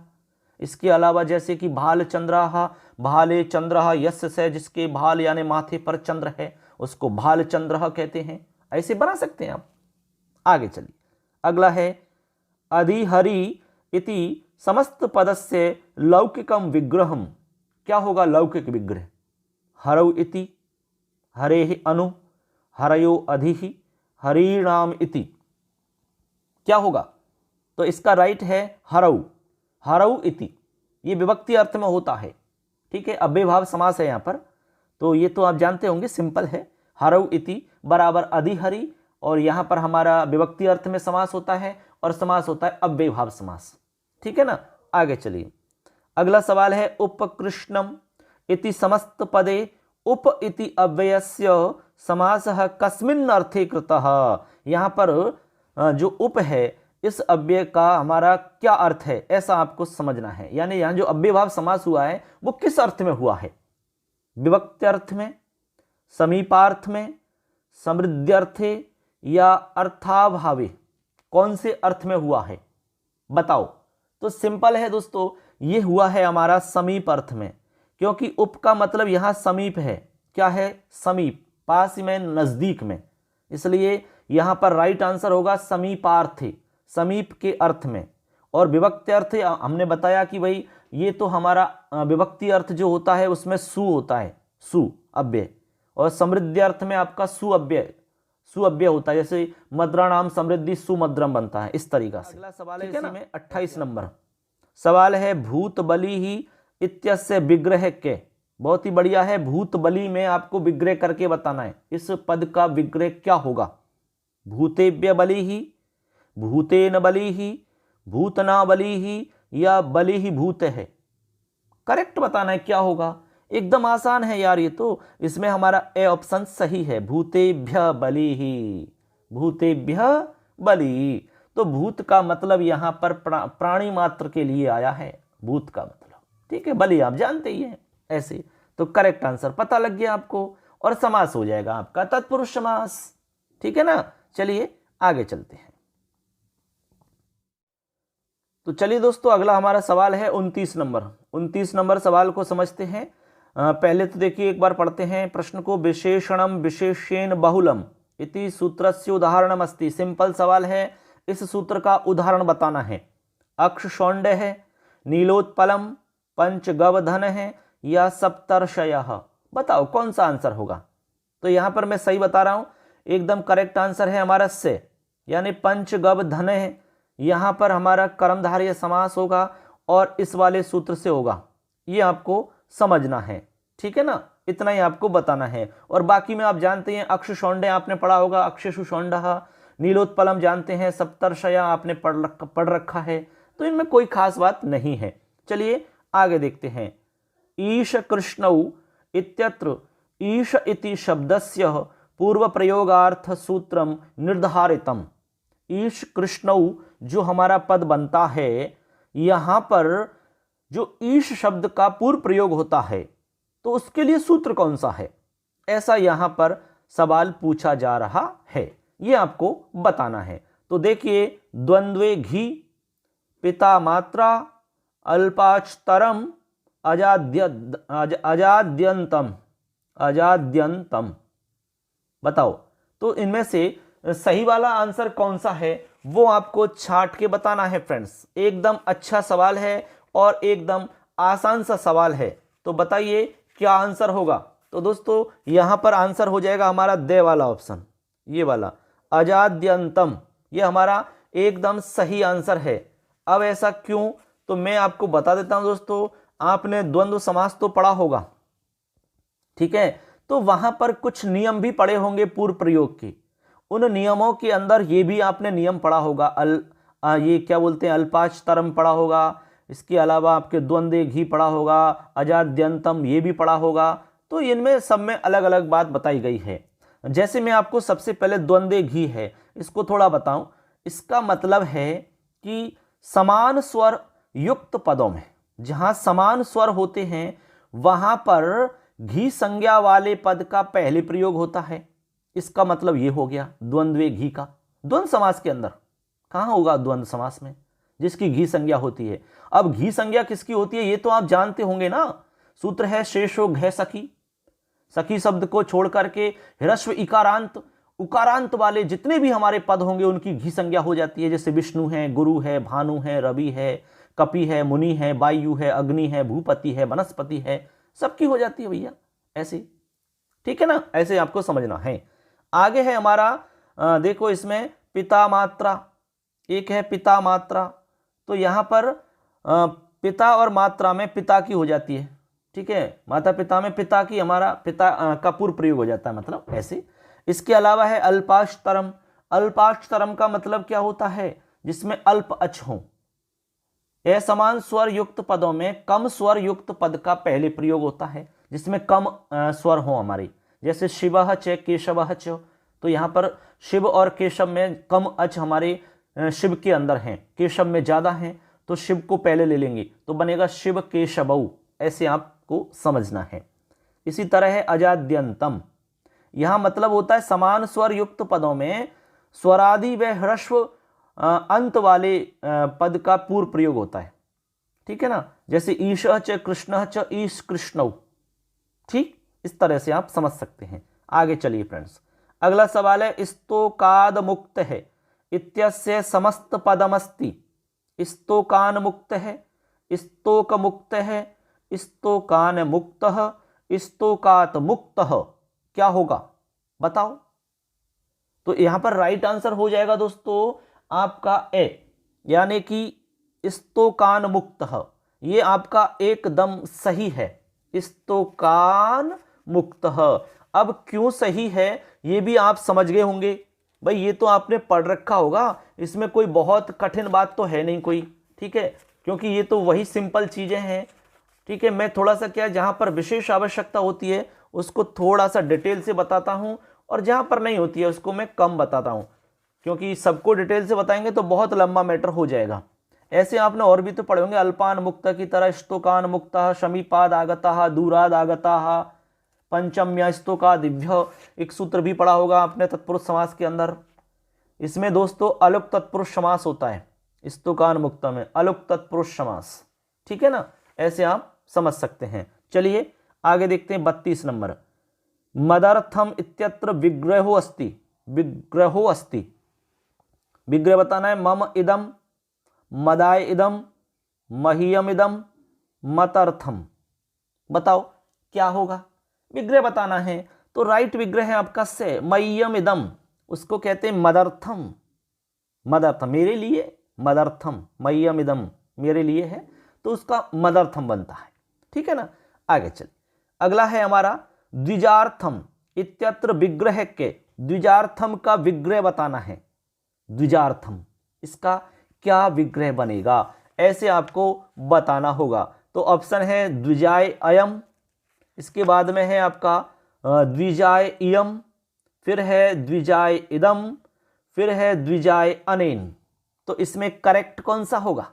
इसके अलावा जैसे कि भाल चंद्राहा, भाले चंद्रहा यस्य से, जिसके भाल यानी माथे पर चंद्र है उसको भाल चंद्र कहते हैं। ऐसे बना सकते हैं आप। आगे चलिए, अगला है अधिहरि इति समस्त पदस्य लौकिकम विग्रहम। क्या होगा लौकिक विग्रह? हरौ इति, हरे अनु, हरयो अधिहि, हरिणाम इति। क्या होगा? तो इसका राइट है हरौ, हरौ इति। ये विभक्ति अर्थ में होता है। ठीक है। अव्यय भाव समास है यहाँ पर, तो ये तो आप जानते होंगे, सिंपल है। हरौ इति बराबर अधिहरि, और यहाँ पर हमारा विभक्ति अर्थ में समास होता है और समास होता है अव्यय भाव समास। ठीक है ना। आगे चलिए, अगला सवाल है उपकृष्णम इति समस्त पदे उप इति अव्ययस्य समासः कस्मिन् अर्थे कृतः। यहाँ पर जो उप है इस अव्यय का हमारा क्या अर्थ है, ऐसा आपको समझना है। यानी यहाँ जो अव्यय भाव समास हुआ है वो किस अर्थ में हुआ है? विभक्ति अर्थ में, समीपार्थ में, समृद्ध्यर्थे या अर्थाभावे? कौन से अर्थ में हुआ है बताओ? तो सिंपल है दोस्तों, ये हुआ है हमारा समीप अर्थ में, क्योंकि उप का मतलब यहां समीप है। क्या है? समीप, पास में, नजदीक में। इसलिए यहां पर राइट आंसर होगा समीपार्थे, समीप के अर्थ में। और विभक्ति अर्थ हमने बताया कि भाई ये तो हमारा विभक्ति अर्थ जो होता है उसमें सु होता है, सु अव्यय, और समृद्धि अर्थ में आपका सुअव्यय, सुअव्यय होता है। जैसे मद्रा नाम समृद्धि सुमद्रम बनता है, इस तरीका से। अगला सवाल है इसी में 28 नंबर सवाल है भूत बलि ही इत्यस्य विग्रह के। बहुत ही बढ़िया है। भूत बलि में आपको विग्रह करके बताना है, इस पद का विग्रह क्या होगा? भूतेभ्य बलि ही, भूतेन बलि ही, भूतना बलि ही, या बलि ही भूत है? करेक्ट बताना है क्या होगा। एकदम आसान है यार ये तो। इसमें हमारा ए ऑप्शन सही है, भूतेभ्य बलि ही, भूतेभ्य बलि। तो भूत का मतलब यहां पर प्राणी मात्र के लिए आया है, भूत का मतलब। ठीक है। बलि आप जानते ही हैं। ऐसे तो करेक्ट आंसर पता लग गया आपको, और समास हो जाएगा आपका तत्पुरुष समास। ठीक है ना। चलिए आगे चलते हैं। तो चलिए दोस्तों, अगला हमारा सवाल है 29 नंबर। 29 नंबर सवाल को समझते हैं। पहले तो देखिए, एक बार पढ़ते हैं प्रश्न को। विशेषणम विशेषेण बहुलम इति सूत्रस्य उदाहरणम अस्ति। सिंपल सवाल है, इस सूत्र का उदाहरण बताना है। अक्ष शौंड है, नीलोत्पलम, पंचगवधन है, या सप्तर्षयः। बताओ कौन सा आंसर होगा? तो यहां पर मैं सही बता रहा हूं, एकदम करेक्ट आंसर है हमारा से, यानी पंचगवधन है। यहां पर हमारा कर्मधारय समास होगा और इस वाले सूत्र से होगा। ये आपको समझना है। ठीक है ना। इतना ही आपको बताना है। और बाकी में आप जानते हैं, अक्ष शौंडे आपने पढ़ा होगा, अक्षेषु शौंडः, नीलोत्पलम जानते हैं, सप्तर्षया आपने पढ़ रखा है। तो इनमें कोई खास बात नहीं है। चलिए आगे देखते हैं। ईश कृष्णौ इत्यत्र ईश इति शब्दस्य पूर्व प्रयोगार्थ सूत्रम निर्धारितम। ईश कृष्णौ जो हमारा पद बनता है, यहां पर जो ईश शब्द का पूर्व प्रयोग होता है, तो उसके लिए सूत्र कौन सा है, ऐसा यहां पर सवाल पूछा जा रहा है। ये आपको बताना है। तो देखिए, द्वंद्वे घी, पिता मात्रा, अल्पाक्षतरम, अजाद्यंतम, अजाद्यंतम। बताओ, तो इनमें से सही वाला आंसर कौन सा है वो आपको छांट के बताना है फ्रेंड्स। एकदम अच्छा सवाल है और एकदम आसान सा सवाल है। तो बताइए क्या आंसर होगा। तो दोस्तों यहां पर आंसर हो जाएगा हमारा दे वाला ऑप्शन, ये वाला अजाद्यंतम, ये हमारा एकदम सही आंसर है। अब ऐसा क्यों, तो मैं आपको बता देता हूं दोस्तों। आपने द्वंद्व समास तो पढ़ा होगा, ठीक है, तो वहां पर कुछ नियम भी पढ़े होंगे पूर्व प्रयोग के। उन नियमों के अंदर ये भी आपने नियम पढ़ा होगा, ये क्या बोलते हैं, अल्पाक्षतरम पढ़ा होगा। इसके अलावा आपके द्वंद्वे घी पढ़ा होगा, अजाद्यंतम ये भी पढ़ा होगा। तो इनमें सब में अलग अलग बात बताई गई है। जैसे मैं आपको सबसे पहले द्वंद्वे घी है इसको थोड़ा बताऊं। इसका मतलब है कि समान स्वर युक्त पदों में, जहां समान स्वर होते हैं वहां पर घी संज्ञा वाले पद का पहले प्रयोग होता है। इसका मतलब ये हो गया द्वंद्वे घी का। द्वंद्व समास के अंदर कहां होगा, द्वंद्व समास में, जिसकी घी संज्ञा होती है। अब घी संज्ञा किसकी होती है ये तो आप जानते होंगे ना। सूत्र है शेषो घ सखी। सखी शब्द को छोड़ करके ह्रस्व इकारांत उकारांत वाले जितने भी हमारे पद होंगे उनकी घी संज्ञा हो जाती है। जैसे विष्णु है, गुरु है, भानु है, रवि है, कपि है, मुनि है, वायु है, अग्नि है, भूपति है, वनस्पति है, सबकी हो जाती है भैया ऐसे, ठीक है ना। ऐसे आपको समझना है। आगे है हमारा देखो इसमें पिता मात्रा, एक है पिता मात्रा। तो यहां पर पिता और मात्रा में पिता की हो जाती है, ठीक है, माता पिता में पिता की, हमारा पिता का पूर्व प्रयोग हो जाता है, मतलब ऐसे। इसके अलावा है अल्पाक्षतरम। अल्पाक्षतरम का मतलब क्या होता है, जिसमें अल्प अच हो। असमान स्वर युक्त पदों में कम स्वर युक्त पद का पहले प्रयोग होता है, जिसमें कम स्वर हो हमारे। जैसे शिवः च केशवः च, तो यहाँ पर शिव और केशव में कम अच हमारे शिव के अंदर हैं, केशव में ज्यादा हैं, तो शिव को पहले ले लेंगे तो बनेगा शिव केशवौ, ऐसे आपको समझना है। इसी तरह है अजाद्यंतम। यहां मतलब होता है समान स्वर युक्त पदों में स्वरादि व ह्रस्व अंत वाले पद का पूर्व प्रयोग होता है, ठीक है ना। जैसे ईशः च कृष्णः च ईश कृष्णौ, ठीक, इस तरह से आप समझ सकते हैं। आगे चलिए फ्रेंड्स, अगला सवाल है स्तोकाद मुक्त है इत्यस्य समस्त पदमस्ति। स्तोकान मुक्त है, स्तोक मुक्त है, स्तोकान मुक्तः, स्तोकात मुक्तः, क्या होगा बताओ। तो यहां पर राइट आंसर हो जाएगा दोस्तों आपका ए, यानी कि स्तोकान मुक्तः, ये आपका एकदम सही है, स्तोकान मुक्तः। अब क्यों सही है ये भी आप समझ गए होंगे भाई, ये तो आपने पढ़ रखा होगा, इसमें कोई बहुत कठिन बात तो है नहीं कोई, ठीक है, क्योंकि ये तो वही सिंपल चीजें हैं, ठीक है। मैं थोड़ा सा क्या, जहां पर विशेष आवश्यकता होती है उसको थोड़ा सा डिटेल से बताता हूं, और जहां पर नहीं होती है उसको मैं कम बताता हूं, क्योंकि सबको डिटेल से बताएंगे तो बहुत लंबा मैटर हो जाएगा। ऐसे आपने और भी तो पढ़े होंगे, अल्पान मुक्त की तरह स्तोकान मुक्तः, शमीपाद आगतः, दूराद आगतः, पंचम्य स्तोका दिव्य, एक सूत्र भी पढ़ा होगा आपने तत्पुरुष समास के अंदर। इसमें दोस्तों अलुक तत्पुरुष समास होता है, स्तोकान मुक्त में अलुक तत्पुरुष समास, ठीक है ना, ऐसे आप समझ सकते हैं। चलिए आगे देखते हैं 32 नंबर। मदर्थम इत्यत्र विग्रहो अस्ति। विग्रहो अस्ति, विग्रह बताना है। मम इदम, मदाय इदम, मह्यम इदम, मतर्थम, बताओ क्या होगा। विग्रह बताना है तो राइट विग्रह है आपका से मह्यम इदम, उसको कहते हैं मदर्थम। मदर्थम मेरे लिए, मदर्थम मह्यम इदम मेरे लिए है, तो उसका मदर्थम बनता है, ठीक है ना। आगे चल, अगला है हमारा द्विजार्थम इत्यत्र विग्रह के। द्विजार्थम का विग्रह बताना है। द्विजार्थम, इसका क्या विग्रह बनेगा ऐसे आपको बताना होगा। तो ऑप्शन है द्विजाय अयम, इसके बाद में है आपका द्विजाय इयम, फिर है द्विजाय इदम, फिर है द्विजाय अनेन। तो इसमें करेक्ट कौन सा होगा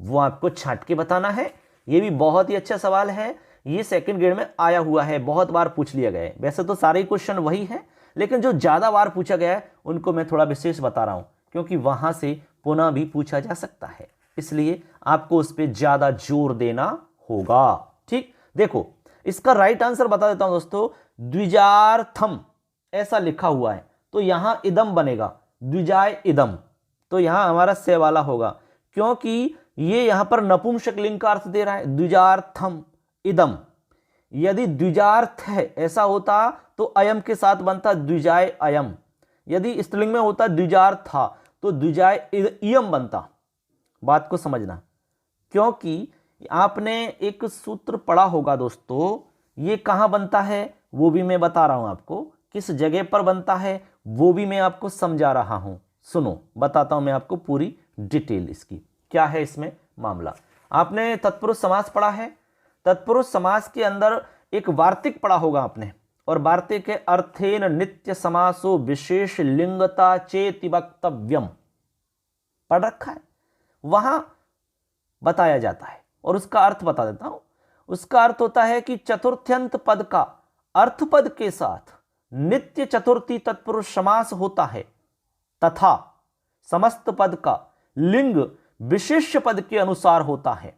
वो आपको छांट के बताना है। ये भी बहुत ही अच्छा सवाल है, ये सेकंड ग्रेड में आया हुआ है, बहुत बार पूछ लिया गया है। वैसे तो सारे क्वेश्चन वही है, लेकिन जो ज्यादा बार पूछा गया है उनको मैं थोड़ा विशेष बता रहा हूँ, क्योंकि वहाँ से पुनः भी पूछा जा सकता है, इसलिए आपको उस पर ज़्यादा जोर देना होगा। ठीक, देखो इसका राइट आंसर बता देता हूँ दोस्तों, द्विजार्थम ऐसा लिखा हुआ है, तो यहाँ इदम बनेगा, द्विजाय इदम, तो यहाँ हमारा से वाला होगा, क्योंकि ये यहाँ पर नपुंसकलिंग का अर्थ दे रहा है, द्विजार्थम इदम। यदि द्विजार्थ है ऐसा होता तो अयम के साथ बनता द्विजाय अयम, यदि स्त्रीलिंग में होता द्विजार्थ था तो द्विजाय इयम बनता। बात को समझना, क्योंकि आपने एक सूत्र पढ़ा होगा दोस्तों, ये कहाँ बनता है वो भी मैं बता रहा हूं आपको, किस जगह पर बनता है वो भी मैं आपको समझा रहा हूं। सुनो, बताता हूं मैं आपको पूरी डिटेल इसकी, क्या है इसमें मामला। आपने तत्पुरुष समास पढ़ा है, तत्पुरुष समास के अंदर एक वार्तिक पढ़ा होगा आपने, और वार्तिक के अर्थेन नित्य समासो विशेष लिंगता चेति वक्तव्यम पढ़ रखा है, वहां बताया जाता है, और उसका अर्थ बता देता हूं। उसका अर्थ होता है कि चतुर्थ्यंत पद का अर्थ पद के साथ नित्य चतुर्थी तत्पुरुष समास होता है, तथा समस्त पद का लिंग विशेष पद के अनुसार होता है,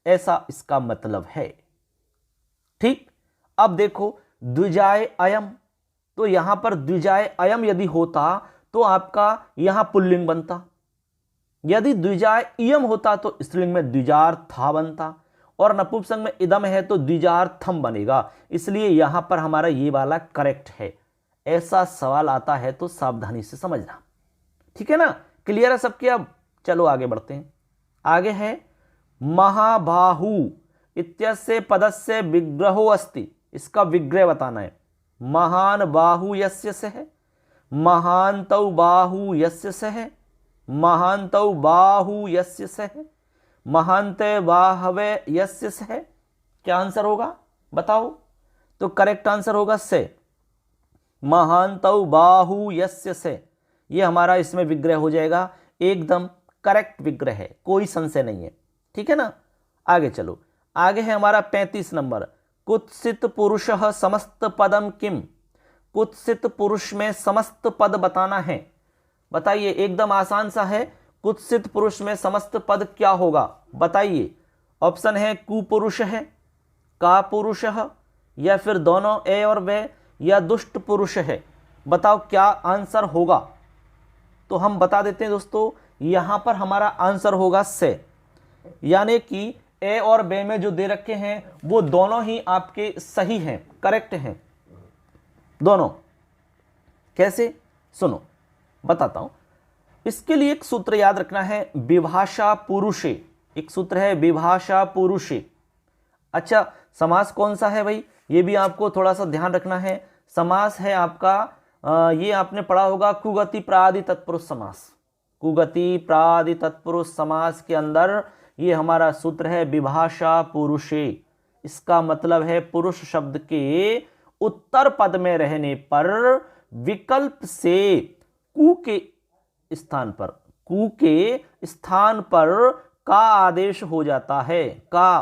ऐसा इसका मतलब है। ठीक, अब देखो द्विजाय अयम, तो यहां पर द्विजाय अयम यदि होता तो आपका यहां पुल्लिंग बनता, यदि द्विजाय इयम होता तो स्त्रीलिंग में द्विजार्था बनता, और नपुंसक में इदम है तो द्विजार्थम बनेगा, इसलिए यहां पर हमारा ये वाला करेक्ट है। ऐसा सवाल आता है तो सावधानी से समझना, ठीक है ना। क्लियर है सबके। अब चलो आगे बढ़ते हैं। आगे है महाबाहु इत्यस्य पदस्य विग्रहो अस्ति, इसका विग्रह बताना है। महान बाहु यस्य से है, महानतौ बाहु यस्य से है, महानतौ बाहु यस्य से है, महानते बाहवे यस्य से है। क्या आंसर होगा बताओ? तो करेक्ट आंसर होगा से, महानतौ बाहु यस्य से। ये हमारा इसमें विग्रह हो जाएगा, एकदम करेक्ट विग्रह है, कोई संशय नहीं है, ठीक है ना। आगे चलो, आगे है हमारा 35 नंबर। कुत्सित पुरुषः समस्त पदम किम, कुत्सित पुरुष में समस्त पद बताना है। बताइए, एकदम आसान सा है। कुत्सित पुरुष में समस्त पद क्या होगा बताइए। ऑप्शन है कुपुरुष है, का पुरुष है, या फिर दोनों ए और वे, या दुष्ट पुरुष है। बताओ क्या आंसर होगा। तो हम बता देते हैं दोस्तों, यहां पर हमारा आंसर होगा से, यानी कि ए और बे में जो दे रखे हैं वो दोनों ही आपके सही हैं, करेक्ट हैं दोनों। कैसे, सुनो बताता हूं। इसके लिए एक सूत्र याद रखना है, विभाषा पुरुषे। एक सूत्र है विभाषा पुरुषे। अच्छा, समास कौन सा है भाई, ये भी आपको थोड़ा सा ध्यान रखना है। समास है आपका ये आपने पढ़ा होगा कुगति प्रादि तत्पुरुष समास। कुगति प्रादि तत्पुरुष समास के अंदर ये हमारा सूत्र है विभाषा पुरुषे। इसका मतलब है पुरुष शब्द के उत्तर पद में रहने पर विकल्प से कु के स्थान पर, कु के स्थान पर का आदेश हो जाता है। का,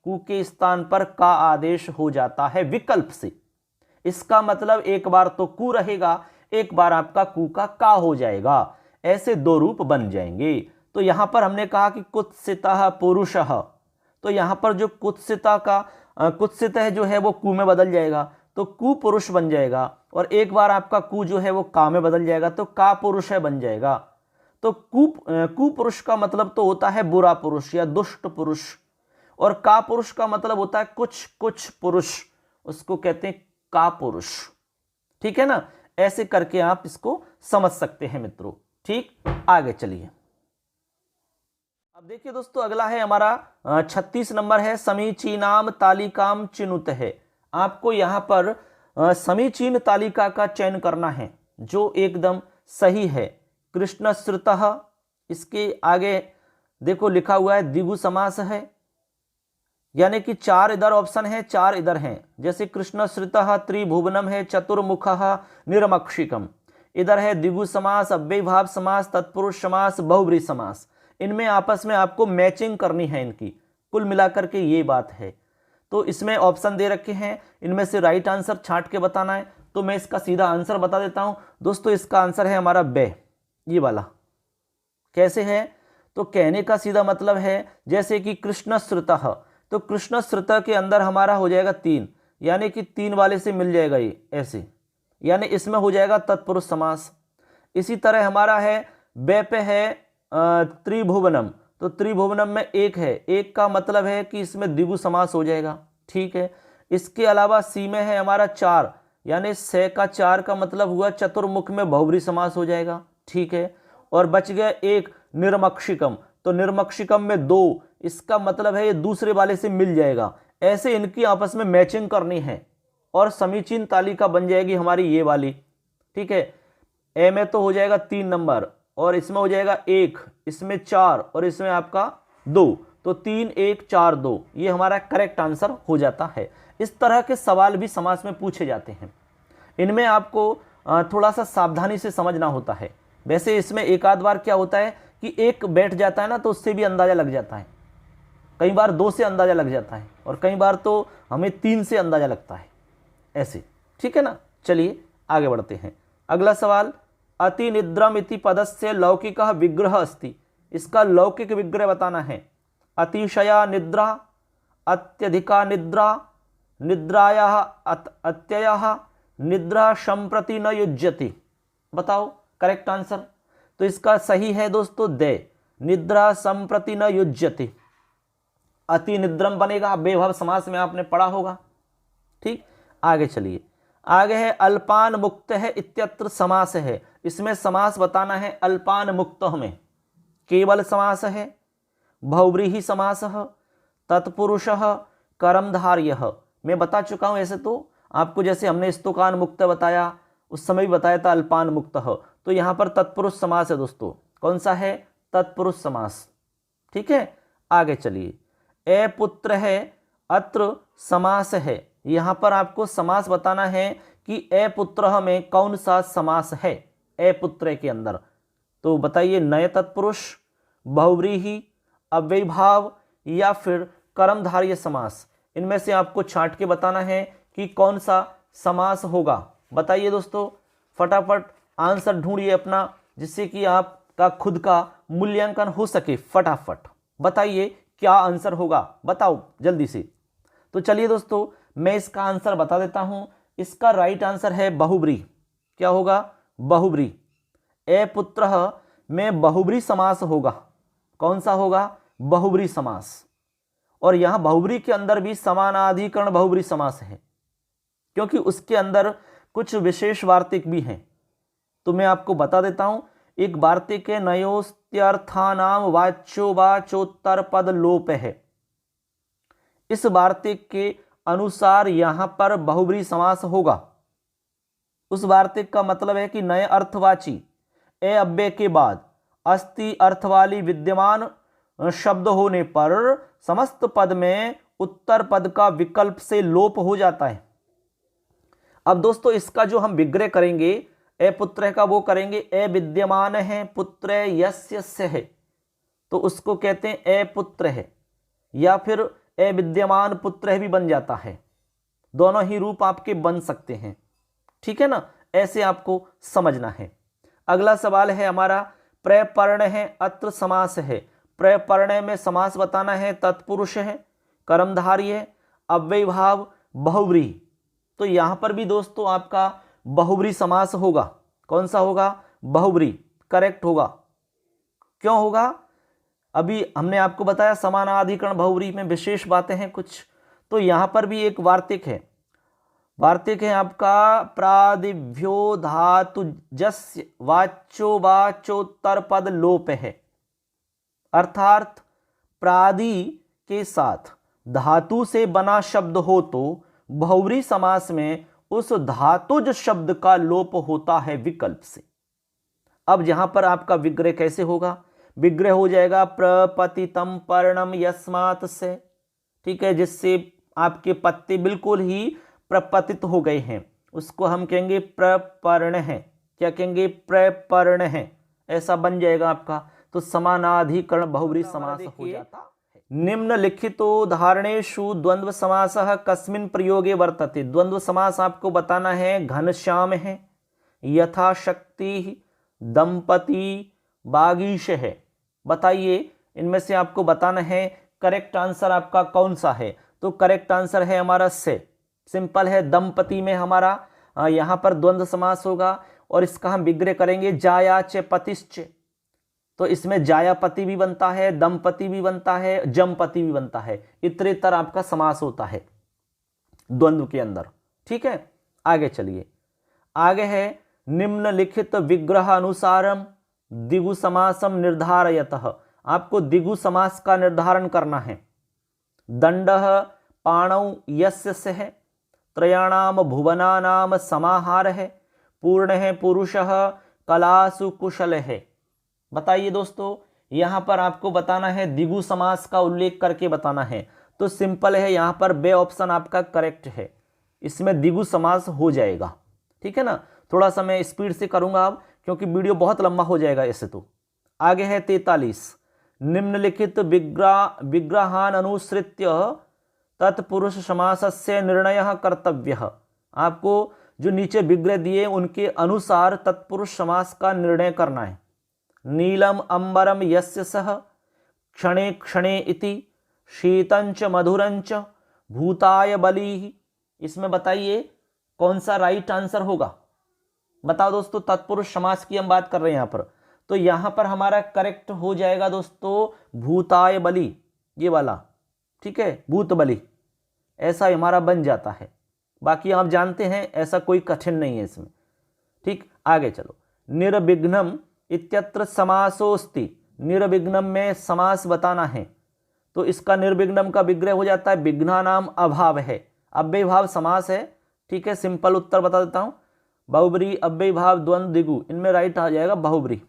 कु के स्थान पर का आदेश हो जाता है विकल्प से। इसका मतलब एक बार तो कु रहेगा, एक बार आपका कु का हो जाएगा। ऐसे दो रूप बन जाएंगे। तो यहां पर हमने कहा कि कुत्सितः पुरुषः, तो यहां पर जो कुत्सिता का कुत्सित है जो है वो कु में बदल जाएगा, तो कु पुरुष बन जाएगा। और एक बार आपका कु जो है वो का में बदल जाएगा, तो का पुरुष है बन जाएगा। तो कु पुरुष का मतलब तो होता है बुरा पुरुष या दुष्ट पुरुष, और का पुरुष का मतलब होता है कुछ पुरुष, उसको कहते हैं का पुरुष। ठीक है ना, ऐसे करके आप इसको समझ सकते हैं मित्रों। ठीक, आगे चलिए। अब देखिए दोस्तों, अगला है हमारा 36 नंबर है, समीचीनाम तालिकाम चिनुत है। आपको यहां पर समीचीन तालिका का चयन करना है जो एकदम सही है। कृष्णश्रुतः, इसके आगे देखो लिखा हुआ है द्विगु समास है, यानी कि 4 इधर ऑप्शन है, 4 इधर हैं। जैसे कृष्णश्रुतः त्रिभुवनम है, चतुर्मुखः निरमक्षिकम, इधर है द्विगु समास, अव्ययीभाव समास, तत्पुरुष समास, बहुब्रीहि समास। इनमें आपस में आपको मैचिंग करनी है इनकी, कुल मिलाकर के ये बात है। तो इसमें ऑप्शन दे रखे हैं, इनमें से राइट आंसर छांट के बताना है। तो मैं इसका सीधा आंसर बता देता हूं दोस्तों। इसका आंसर है हमारा बे, ये वाला। कैसे है? तो कहने का सीधा मतलब है जैसे कि कृष्णश्रुतः, तो कृष्णश्रुतः के अंदर हमारा हो जाएगा 3, यानी कि 3 वाले से मिल जाएगा ये ऐसे, यानी इसमें हो जाएगा तत्पुरुष समास। इसी तरह हमारा है बे पे है त्रिभुवनम, तो त्रिभुवनम में 1 है, 1 का मतलब है कि इसमें द्विगु समास हो जाएगा। ठीक है। इसके अलावा सी में है हमारा 4, यानी से का 4 का मतलब हुआ चतुर्मुख में बहुब्री समास हो जाएगा। ठीक है। और बच गया 1 निर्मक्षिकम, तो निर्मक्षिकम में 2, इसका मतलब है ये दूसरे वाले से मिल जाएगा। ऐसे इनकी आपस में मैचिंग करनी है और समीचीन तालिका बन जाएगी हमारी ये वाली। ठीक है। ए में तो हो जाएगा 3 नंबर, और इसमें हो जाएगा 1, इसमें 4 और इसमें आपका 2, तो 3 1 4 2, ये हमारा करेक्ट आंसर हो जाता है। इस तरह के सवाल भी समास में पूछे जाते हैं। इनमें आपको थोड़ा सा सावधानी से समझना होता है। वैसे इसमें एक आध बार क्या होता है कि एक बैठ जाता है ना, तो उससे भी अंदाजा लग जाता है। कई बार 2 से अंदाजा लग जाता है और कई बार तो हमें 3 से अंदाजा लगता है ऐसे। ठीक है ना। चलिए आगे बढ़ते हैं। अगला सवाल, अति निद्रम इति पदस्य लौकिकः विग्रह अस्ति, इसका लौकिक विग्रह बताना है। अतिशया निद्रा, अत्यधिका निद्रा, निद्रायाः अत्ययः, निद्रा संप्रति न युज्यति। बताओ करेक्ट आंसर। तो इसका सही है दोस्तों दे, निद्रा संप्रति न युज्यति। अति निद्रम बनेगा, बेभव समास में आपने पढ़ा होगा। ठीक। आगे चलिए। आगे है अल्पान मुक्त है इत्यत्र समास है, इसमें समास बताना है। अल्पान मुक्त में केवल समास है, बहुव्रीहि समास, तत्पुरुषः, कर्मधार्यः। मैं बता चुका हूं ऐसे तो आपको, जैसे हमने स्तुकान मुक्त बताया उस समय भी बताया था अल्पान मुक्त, तो यहां पर तत्पुरुष समास है दोस्तों। कौन सा है? तत्पुरुष समास। ठीक है। आगे चलिए। ए पुत्र है अत्र समास है, यहां पर आपको समास बताना है कि ए पुत्र में कौन सा समास है ए पुत्र के अंदर। तो बताइए, नए तत्पुरुष, बहुव्रीहि, अव्ययीभाव या फिर कर्मधारय समास। इनमें से आपको छांट के बताना है कि कौन सा समास होगा। बताइए दोस्तों, फटाफट आंसर ढूंढिए अपना, जिससे कि आपका खुद का मूल्यांकन हो सके। फटाफट बताइए क्या आंसर होगा, बताओ जल्दी से। तो चलिए दोस्तों, मैं इसका आंसर बता देता हूं। इसका राइट आंसर है बहुब्री। क्या होगा? बहुब्री। ए पुत्र में बहुब्री समास होगा। कौन सा होगा? बहुब्री समास। और यहां बहुब्री के अंदर भी समानाधिकरण बहुब्री समास है, क्योंकि उसके अंदर कुछ विशेष वार्तिक भी हैं। तो मैं आपको बता देता हूं। एक वार्तिक है नयोस्त्यर्थानाम वाच्यो वाचोत्तर पद लोप है। इस वार्तिक के अनुसार यहां पर बहुब्री समास होगा। उस वार्तिक का मतलब है कि नए अर्थवाची ए अव्यय के बाद अस्ति अर्थ वाली विद्यमान शब्द होने पर समस्त पद में उत्तर पद का विकल्प से लोप हो जाता है। अब दोस्तों, इसका जो हम विग्रह करेंगे ए पुत्र का, वो करेंगे ए विद्यमान है पुत्र यस्य है, तो उसको कहते हैं ए पुत्र है, या फिर ए विद्यमान पुत्र भी बन जाता है। दोनों ही रूप आपके बन सकते हैं। ठीक है ना। ऐसे आपको समझना है। अगला सवाल है हमारा, प्रपर्ण है अत्र समास है। प्रपर्ण में समास बताना है। तत्पुरुष है, कर्मधार्य, अव्ययीभाव, बहुव्रीहि। तो यहां पर भी दोस्तों आपका बहुव्रीहि समास होगा। कौन सा होगा? बहुव्रीहि करेक्ट होगा। क्यों होगा? अभी हमने आपको बताया समानाधिकरण बहुव्रीहि में विशेष बातें हैं कुछ। तो यहां पर भी एक वार्तिक है। वार्तिक है आपका प्रादिभ्यो धातु जस्य वाच्यो वाचोत्तर पद लोप है। अर्थात प्रादि के साथ धातु से बना शब्द हो तो बहुव्रीहि समास में उस धातुज शब्द का लोप होता है विकल्प से। अब यहां पर आपका विग्रह कैसे होगा? विग्रह हो जाएगा प्रपतितम पर्णम यस्मात् से। ठीक है, जिससे आपके पत्ते बिल्कुल ही प्रपतित हो गए हैं, उसको हम कहेंगे प्रपर्ण है। क्या कहेंगे? प्रपर्ण है। ऐसा बन जाएगा आपका। तो समानाधिकरण बहुव्रीहि समास हो जाता है। निम्नलिखितोदाहरणेषु द्वंद्व समासः कस्मिन् प्रयोगे वर्तते। द्वंद्व समास आपको बताना है, घनश्याम है, यथाशक्ति, दंपति, बागीश है। बताइए इनमें से आपको बताना है करेक्ट आंसर आपका कौन सा है। तो करेक्ट आंसर है हमारा से, सिंपल है, दंपति में हमारा यहाँ पर द्वंद्व समास होगा और इसका हम विग्रह करेंगे जायाच पतिश्च। तो इसमें जायापति भी बनता है, दंपति भी बनता है, जमपति भी बनता है, इतरेतर आपका समास होता है द्वंद्व के अंदर। ठीक है, आगे चलिए। आगे है निम्नलिखित विग्रह अनुसारम दिगु समासम निर्धारयतः। आपको दिगु समास का निर्धारण करना है। दंडः पाणौ यस्य सः, त्रयाणाम भुवनानाम समाहार है, पूर्ण है पुरुषः, कलासु कुशल है। बताइए दोस्तों, यहां पर आपको बताना है दिगु समास का उल्लेख करके बताना है। तो सिंपल है, यहां पर बे ऑप्शन आपका करेक्ट है, इसमें दिगु समास हो जाएगा। ठीक है ना, थोड़ा सा मैं स्पीड से करूंगा अब, क्योंकि वीडियो बहुत लंबा हो जाएगा ऐसे। तो आगे है 43, निम्नलिखित विग्रहान अनुसृत्य तत्पुरुष समासस्य निर्णय कर्तव्य। आपको जो नीचे विग्रह दिए उनके अनुसार तत्पुरुष समास का निर्णय करना है। नीलम अंबरम यस्य सह, क्षणे क्षणे इति, शीतंच मधुरंच, भूताय बलिः। इसमें बताइए कौन सा राइट आंसर होगा, बताओ दोस्तों। तत्पुरुष समास की हम बात कर रहे हैं यहाँ पर, तो यहाँ पर हमारा करेक्ट हो जाएगा दोस्तों भूताय बलि, ये वाला। ठीक है, भूत बलि, ऐसा हमारा बन जाता है। बाकी आप जानते हैं ऐसा कोई कठिन नहीं है इसमें। ठीक, आगे चलो। निर्विघ्नम इत्यत्र समासोस्ति। निर्विघ्नम में समास बताना है, तो इसका निर्विघ्नम का विग्रह हो जाता है विघ्नानाम अभाव है, अव्यय भाव समास है। ठीक है, सिंपल उत्तर बता देता हूं, बहुब्री, अव्यय भाव, द्वंद्व, दिगु, इनमें राइट आ जाएगा बहुब्री,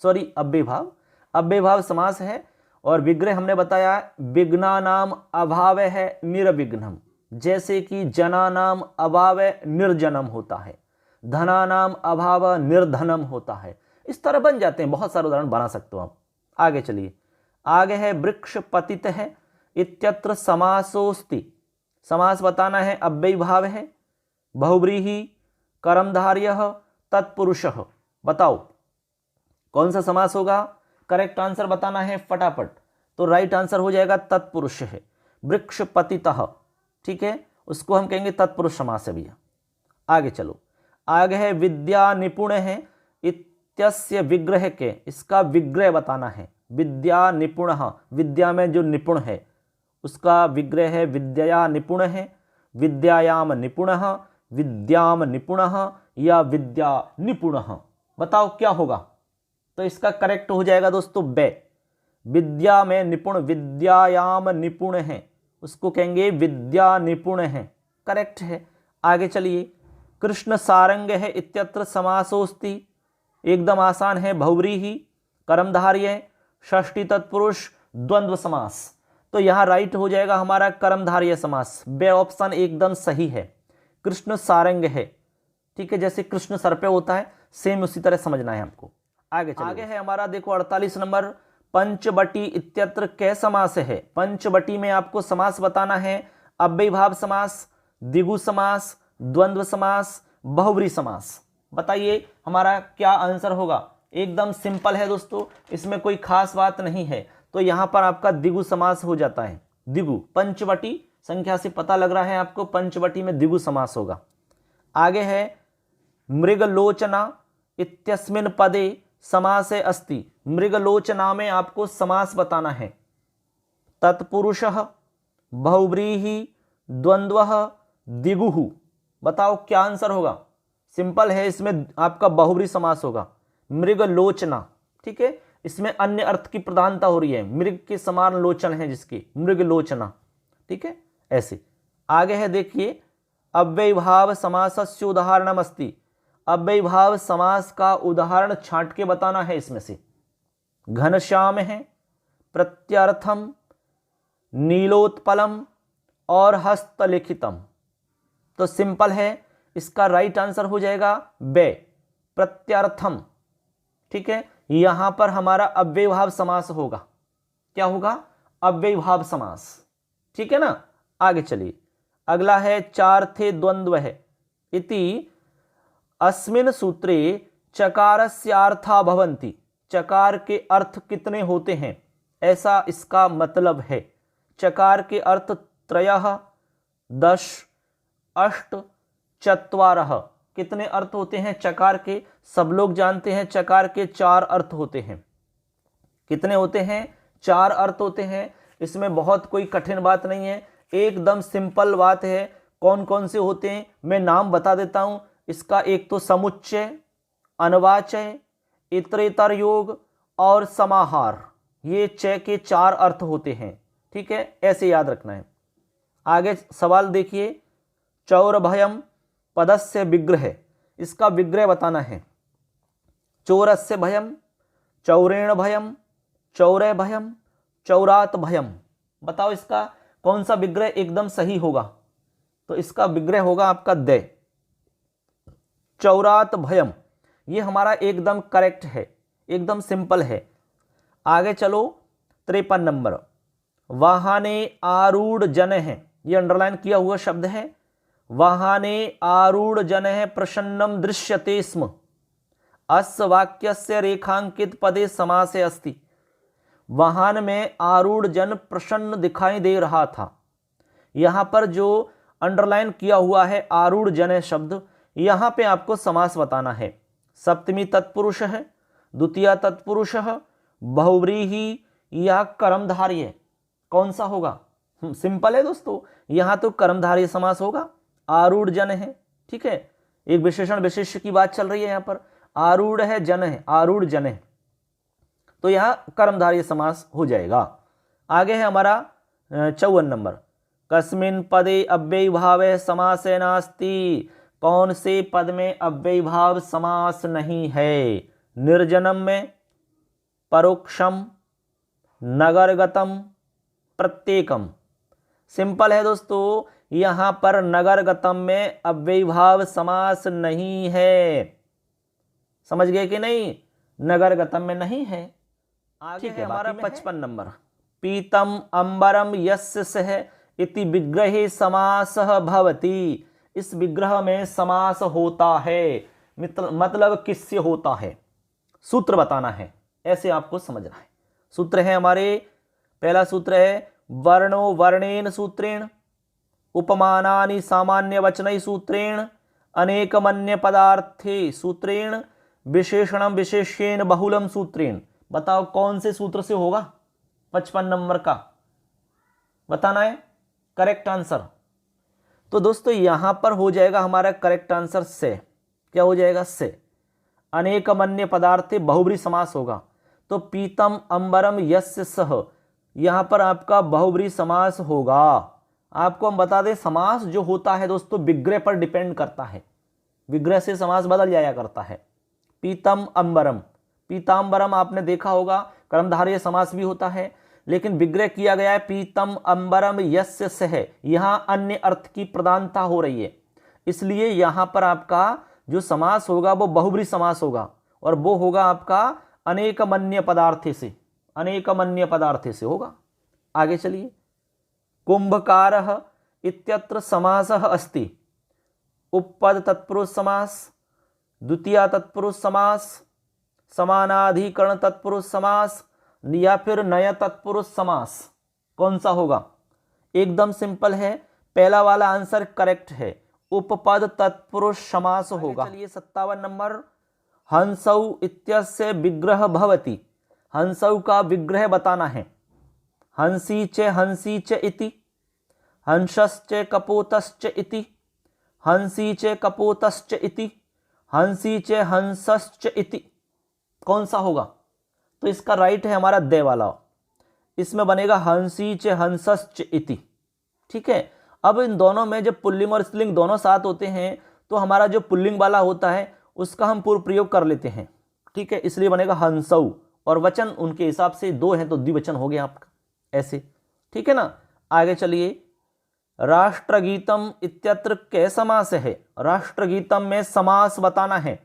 सॉरी अव्यय भाव। अव्यय भाव समास है और विग्रह हमने बताया विघ्नानाम अभाव है निर्विघ्नम। जैसे कि जनानाम अभाव निर्जनम होता है, धनानाम अभाव निर्धनम होता है। इस तरह बन जाते हैं, बहुत सारे उदाहरण बना सकते हो आप। आगे चलिए। आगे है वृक्ष पतित है इत्यत्र समासोस्ति। समास बताना है, अव्यय भाव है, बहुव्रीहि, कर्मधार्यः, तत्पुरुषः। बताओ कौन सा समास होगा, करेक्ट आंसर बताना है फटाफट। तो राइट आंसर हो जाएगा तत्पुरुष है, वृक्ष पतितः। ठीक है, उसको हम कहेंगे तत्पुरुष समास है भैया। आगे चलो। आगे है विद्या निपुण है इत्यस्य विग्रह के। इसका विग्रह बताना है, विद्या निपुण, विद्या में जो निपुण है उसका विग्रह है विद्या निपुण है, विद्यायाम निपुण, विद्याम निपुण या विद्या निपुण। बताओ क्या होगा, तो इसका करेक्ट हो जाएगा दोस्तों बे। विद्या में निपुण, विद्यायाम निपुण है, उसको कहेंगे विद्या निपुण है, करेक्ट है। आगे चलिए। कृष्ण सारंग है इत्यत्र समासोस्ति। एकदम आसान है, बहुव्रीहि, कर्मधार्य, षष्ठी तत्पुरुष, द्वंद्व समास। तो यहां राइट हो जाएगा हमारा कर्मधार्य समास, बे ऑप्शन एकदम सही है। कृष्ण सारंग है, ठीक है, जैसे कृष्ण सर पे होता है सेम उसी तरह समझना है आपको। आगे है हमारा देखो 48 नंबर, पंचवटी इत्यत्र कै समास है। पंचवटी में आपको समास बताना है, अव्यय भाव समास, द्विगु समास, द्वंद्व समास, बहुव्रीहि समास। बताइए हमारा क्या आंसर होगा। एकदम सिंपल है दोस्तों, इसमें कोई खास बात नहीं है। तो यहां पर आपका द्विगु समास हो जाता है, द्विगु। पंचवटी संख्या से पता लग रहा है आपको, पंचवटी में द्विगु समास होगा। आगे है मृगलोचना इत्यस्मिन् पदे समासे अस्ति। मृगलोचना में आपको समास बताना है, तत्पुरुषः, बहुव्रीहि, द्वंद्वः, द्विगुः। बताओ क्या आंसर होगा। सिंपल है, इसमें आपका बहुव्रीहि समास होगा, मृगलोचना। ठीक है, इसमें अन्य अर्थ की प्रधानता हो रही है, मृग के समान लोचन है जिसकी, मृगलोचना। ठीक है, ऐसे। आगे है देखिए, अव्यय भाव समासस्य उदाहरणम अस्ति। अव्यय भाव समास का उदाहरण छांट के बताना है इसमें से। घनश्याम है, प्रत्यर्थम, नीलोत्पलम और हस्तलिखितम। तो सिंपल है, इसका राइट आंसर हो जाएगा बे, प्रत्यर्थम। ठीक है, यहां पर हमारा अव्यय भाव समास होगा। क्या होगा, अव्ययीभाव समास। ठीक है ना, आगे चलिए। अगला है चार्थे द्वंद्वः इति अस्मिन् सूत्रे चकारस्यार्था भवन्ति। चकार के अर्थ कितने होते हैं, ऐसा इसका मतलब है। चकार के अर्थ त्रयः, दश, अष्ट, चत्वारः। कितने अर्थ होते हैं चकार के? सब लोग जानते हैं चकार के 4 अर्थ होते हैं। कितने होते हैं? 4 अर्थ होते हैं। इसमें बहुत कोई कठिन बात नहीं है, एकदम सिंपल बात है। कौन कौन से होते हैं मैं नाम बता देता हूं इसका। एक तो समुच्चय, अनवाचय, इतरेतर योग और समाहार। ये चय के 4 अर्थ होते हैं। ठीक है, ऐसे याद रखना है। आगे सवाल देखिए, चौरभयम पदस्य विग्रह, इसका विग्रह बताना है। चोरस्य भयम, चौरेण भयम, चौरे भयम, चौरात भयम। बताओ इसका कौन सा विग्रह एकदम सही होगा? तो इसका विग्रह होगा आपका दे, चौरात भयम। ये हमारा एकदम करेक्ट है, एकदम सिंपल है। आगे चलो 53 नंबर, वाहने आरूढ़ जन है। ये अंडरलाइन किया हुआ शब्द है। वाहने आरूढ़ जन है प्रसन्नम दृश्यते स्म। अस्य वाक्यस्य रेखांकित पदे समासे अस्ति। वाहन में आरूढ़ जन प्रसन्न दिखाई दे रहा था। यहां पर जो अंडरलाइन किया हुआ है आरूढ़ जन शब्द, यहां पे आपको समास बताना है। सप्तमी तत्पुरुष है, द्वितीय तत्पुरुष, बहुव्रीहि या कर्मधारय। कौन सा होगा? सिंपल है दोस्तों, यहां तो कर्मधारय समास होगा। आरूढ़ जन है, ठीक है, एक विशेषण विशेष्य की बात चल रही है। यहां पर आरूढ़ है, जन है, आरूढ़ जन है, तो यहां कर्मधारय समास हो जाएगा। आगे है हमारा 54 नंबर, कस्मिन् पदे अव्ययीभावः समासः नास्ति। कौन से पद में अव्ययीभाव समास नहीं है? निर्जनम में, परोक्षम, नगरगतम, प्रत्येकम। सिंपल है दोस्तों, यहां पर नगरगतम में अव्ययीभाव समास नहीं है। समझ गए कि नहीं? नगरगतम में नहीं है। आगे है हमारा 55 नंबर, पीतम अंबरम यस्य सह इति विग्रहे समासः भवति। इस विग्रह में समास होता है, मतलब किससे होता है? सूत्र बताना है, ऐसे आपको समझना है। सूत्र है हमारे, पहला सूत्र है वर्णो वर्णेन सूत्रेण, उपमानानि सामान्य वचनैः सूत्रेण, अनेकमन्य पदार्थे सूत्रेण, विशेषणम विशेष्येन बहुलम सूत्रेण। बताओ कौन से सूत्र से होगा? 55 नंबर का बताना है करेक्ट आंसर। तो दोस्तों यहां पर हो जाएगा हमारा करेक्ट आंसर से। क्या हो जाएगा? से। अनेकमन्य पदार्थे बहुब्री समास होगा, तो पीतम अंबरम यस्य सह, यहां पर आपका बहुब्री समास होगा। आपको हम बता दें, समास जो होता है दोस्तों विग्रह पर डिपेंड करता है। विग्रह से समास बदल जाया करता है। पीतम अंबरम, पीतांबरम आपने देखा होगा कर्मधारय समास भी होता है, लेकिन विग्रह किया गया है पीतम अंबरम यस्य सह। यहां अन्य अर्थ की प्रधानता हो रही है, इसलिए यहां पर आपका जो समास होगा वो बहुब्री समास होगा, और वो होगा आपका अनेकमन्य पदार्थे से, अनेकमन्य पदार्थे से होगा। आगे चलिए, कुंभकारः इत्यत्र समासः अस्ति। उपपद तत्पुरुष समास, द्वितीय तत्पुरुष समास, समानाधिकरण तत्पुरुष समास, या फिर नया तत्पुरुष समास। कौन सा होगा? एकदम सिंपल है, पहला वाला आंसर करेक्ट है, उपपद तत्पुरुष समास होगा। चलिए 57 नंबर, हंसौ इत्यस्य विग्रह भवति। हंसौ का विग्रह बताना है। हंसी च इति, हंसश्च कपोतश्च इति, हंसी च कपोतश्च इति, हंसी च हंसश्च इति। कौन सा होगा? तो इसका राइट है हमारा दे वाला, इसमें बनेगा हंसी च हंसश्च इति। ठीक है, अब इन दोनों में जब पुल्लिंग और स्त्रीलिंग दोनों साथ होते हैं तो हमारा जो पुल्लिंग वाला होता है उसका हम पूर्व प्रयोग कर लेते हैं। ठीक है, इसलिए बनेगा हंसौ, और वचन उनके हिसाब से 2 हैं तो द्विवचन हो गया आपका, ऐसे। ठीक है ना, आगे चलिए, राष्ट्रगीतम इत्यत्र कै समास है। राष्ट्रगीतम में समास बताना है।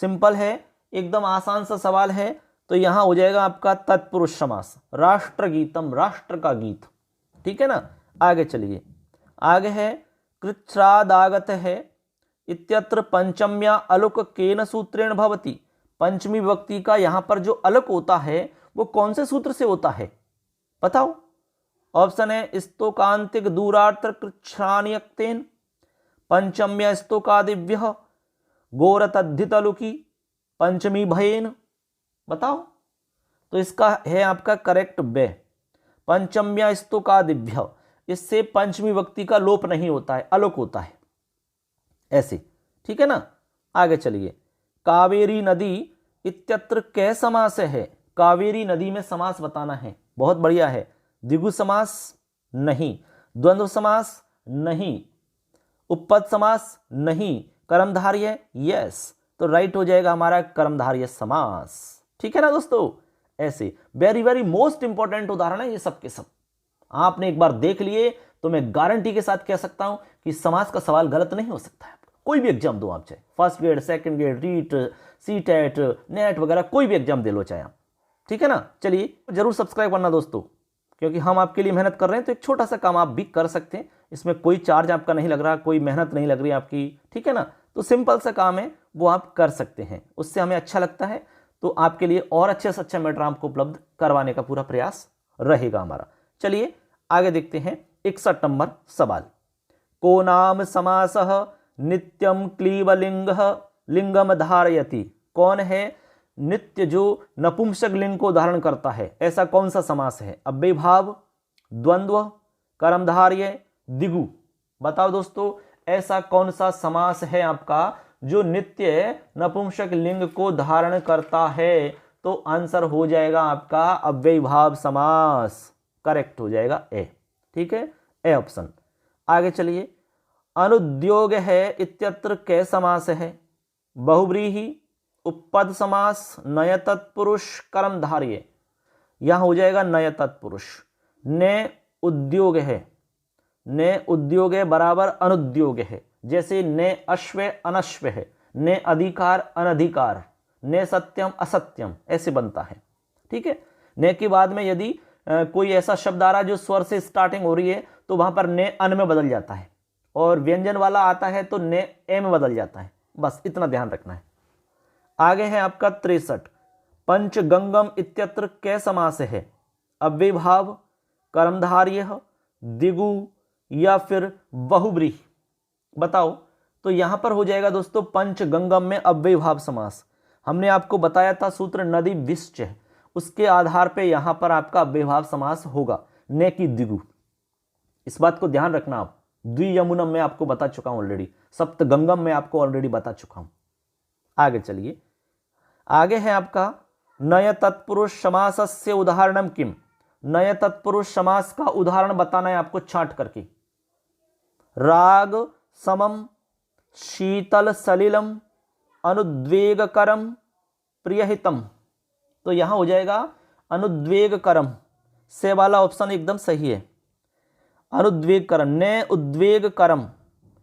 सिंपल है, एकदम आसान सा सवाल है। तो यहां हो जाएगा आपका तत्पुरुष समास, राष्ट्रगीतम, राष्ट्र का गीत। ठीक है ना। आगे चलिए, आगे है कृच्छ्रादागत है इत्यत्र पंचम्या अलुक केन सूत्रेण भवति। पंचमी विभक्ति का यहां पर जो अलुक होता है वो कौन से सूत्र से होता है, बताओ। ऑप्शन है स्तोकांतिक दूरार्थ कृच्छ्रानियक्तेन, पंचम्या स्तोकादिव्य, गोरतद्धितलुकी, पंचमी भयेन। बताओ। तो इसका है आपका करेक्ट बे, पंचम्या स्तोकादिव्य। इससे पंचमी विभक्ति का लोप नहीं होता है, अलुक होता है ऐसे। ठीक है ना। आगे चलिए, कावेरी नदी इत्यत्र कै समास है। कावेरी नदी में समास बताना है, बहुत बढ़िया है। द्विगु समास नहीं, द्वंद्व समास नहीं, उपपद समास नहीं, कर्मधारय यस। तो राइट हो जाएगा हमारा कर्मधारय समास। ठीक है ना दोस्तों। ऐसे वेरी वेरी मोस्ट इंपॉर्टेंट उदाहरण है ये सब के सब। आपने एक बार देख लिए तो मैं गारंटी के साथ कह सकता हूं कि समास का सवाल गलत नहीं हो सकता है। कोई भी एग्जाम दो आप, चाहे first grade, second grade, REET, CTET, NET वगैरह कोई भी एग्जाम दे लो चाहे आप। ठीक है ना। चलिए जरूर सब्सक्राइब करना दोस्तों, क्योंकि हम आपके लिए मेहनत कर रहे हैं। तो एक छोटा सा काम आप भी कर सकते हैं, इसमें कोई चार्ज आपका नहीं लग रहा, कोई मेहनत नहीं लग रही आपकी। ठीक है ना। तो सिंपल सा काम है, वो आप कर सकते हैं, उससे हमें अच्छा लगता है। तो आपके लिए और अच्छे से अच्छा मैटर आपको उपलब्ध करवाने का पूरा प्रयास रहेगा हमारा। चलिए आगे देखते हैं 61 नंबर सवाल। को नाम समासः नित्यम क्लीबलिंग लिंगम धारयति। कौन है नित्य जो नपुंसक लिंग को धारण करता है, ऐसा कौन सा समास है। अव्यय भाव, द्वंद्व, कर्मधारय, द्विगु। बताओ दोस्तों, ऐसा कौन सा समास है आपका जो नित्य नपुंसक लिंग को धारण करता है। तो आंसर हो जाएगा आपका अव्यय भाव समास, करेक्ट हो जाएगा ए। ठीक है, ए ऑप्शन। आगे चलिए, अनुद्योग है इत्यत्र कै समास है। बहुव्रीहि, उपपद समास, नय तत्पुरुष, कर्मधारय। यहां हो जाएगा नय तत्पुरुष। ने उद्योग है, ने उद्योग है बराबर अनुद्योग है। जैसे ने अश्व अनश्व है, ने अधिकार अनधिकार, ने सत्यम असत्यम, ऐसे बनता है। ठीक है। ने के बाद में यदि कोई ऐसा शब्द आ रहा है जो स्वर से स्टार्टिंग हो रही है तो वहां पर ने अन में बदल जाता है, और व्यंजन वाला आता है तो ने ए में बदल जाता है। बस इतना ध्यान रखना है। आगे है आपका 63। पंचगंगम इत्यत्र कै समास है। अव्यय भाव, कर्मधारय, द्विगु या फिर बहुव्रीहि। बताओ। तो यहां पर हो जाएगा दोस्तों पंचगंगम में अव्यय भाव समास। हमने आपको बताया था सूत्र नदी विश्च, उसके आधार पे यहां पर आपका अव्यय भाव समास होगा, ने की द्विगु। इस बात को ध्यान रखना आप। द्वियमुनम में आपको बता चुका हूं ऑलरेडी, सप्तगंगम में आपको ऑलरेडी बता चुका हूं। आगे चलिए, आगे है आपका नय तत्पुरुष समासस्य उदाहरणम किम। नय तत्पुरुष समास का उदाहरण बताना है आपको छांट करके। राग समम, शीतल सलिलम, अनुद्वेगकरम, प्रियहितम। तो यहां हो जाएगा अनुद्वेगकरम, से वाला ऑप्शन एकदम सही है। अनुद्वेगकरम, ने उद्वेगकरम,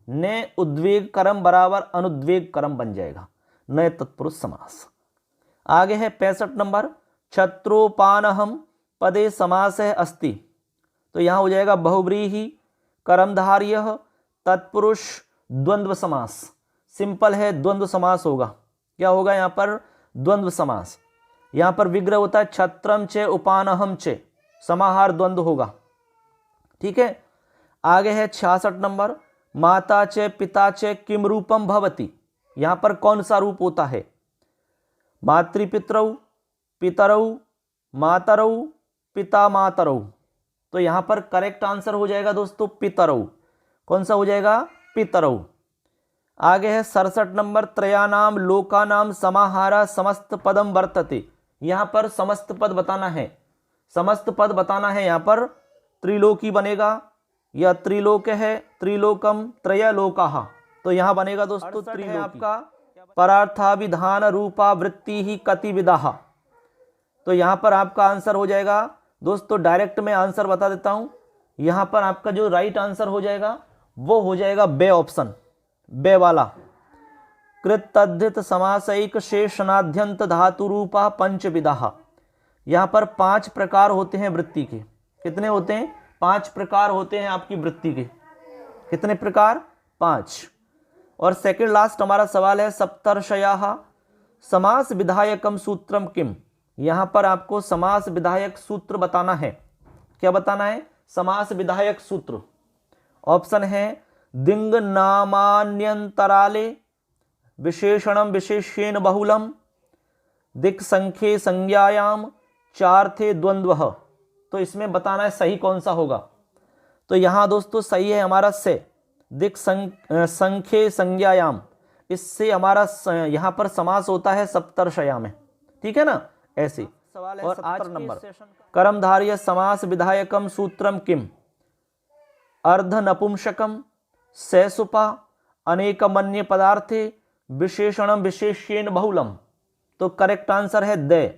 ने उद्वेगकरम बराबर अनुद्वेगकरम बन जाएगा, नए तत्पुरुष समास। आगे है 65 नंबर। छत्रोपानहम पदे समास है अस्ति। तो यहां हो जाएगा बहुव्रीहि, कर्मधारय, तत्पुरुष, द्वंद्व समास। सिंपल है, द्वंद्व समास होगा। क्या होगा यहां पर, द्वंद्व समास। यहां पर विग्रह होता है छत्रम चे उपानहम चे, समाहार द्वंद्व होगा। ठीक है। आगे है 66 नंबर। माता चे पिता चे किम रूपम भवति। यहां पर कौन सा रूप होता है। मातृपितरौ, पितरौ, मातरौ, पिता मातरौ। तो यहां पर करेक्ट आंसर हो जाएगा दोस्तों पितरौ। कौन सा हो जाएगा, पितरौ। आगे है 67 नंबर। त्रयानाम लोकानाम समाहारा समस्त पदम वर्तते। यहां पर समस्त पद बताना है, समस्त पद बताना है। यहां पर त्रिलोकी बनेगा या त्रिलोक है, त्रिलोकम, त्रयलोकाः। तो यहां बनेगा दोस्तों त्रिलोकी। आपका परार्थाविधान रूपा वृत्ति ही कतिविदाः। तो यहां पर आपका आंसर हो जाएगा दोस्तों, डायरेक्ट में आंसर बता देता हूं। यहां पर आपका जो राइट आंसर हो जाएगा वो हो जाएगा बे ऑप्शन, बे वाला। कृत तद्धित समासैक शेषणाद्यंत धातु रूपा पंचविधा। यहाँ पर 5 प्रकार होते हैं वृत्ति के। कितने होते हैं? 5 प्रकार होते हैं आपकी वृत्ति के। कितने प्रकार? 5। और सेकंड लास्ट हमारा सवाल है सप्तर्षयाः समास विधायकम सूत्रम किम। यहाँ पर आपको समास विधायक सूत्र बताना है। क्या बताना है? समास विधायक सूत्र। ऑप्शन है दिंग नामान्यंतराले विशेषणम विशेष्येन बहुलम दिक् संख्ये संज्ञायाम चार्थे द्वंद्वः। तो इसमें बताना है सही कौन सा होगा। तो यहाँ दोस्तों सही है हमारा से दिक् संख्ये संज्ञायाम। इससे हमारा यहाँ पर समास होता है सप्तर्षया में। ठीक है ना? ऐसे सवाल है। और आज नंबर कर्मधारय समास विधायकम सूत्रम किम अर्ध नपुंसकम सैसुपा अनेकमन्य पदार्थे विशेषणम विशेष्येन बहुलम। तो करेक्ट आंसर है द।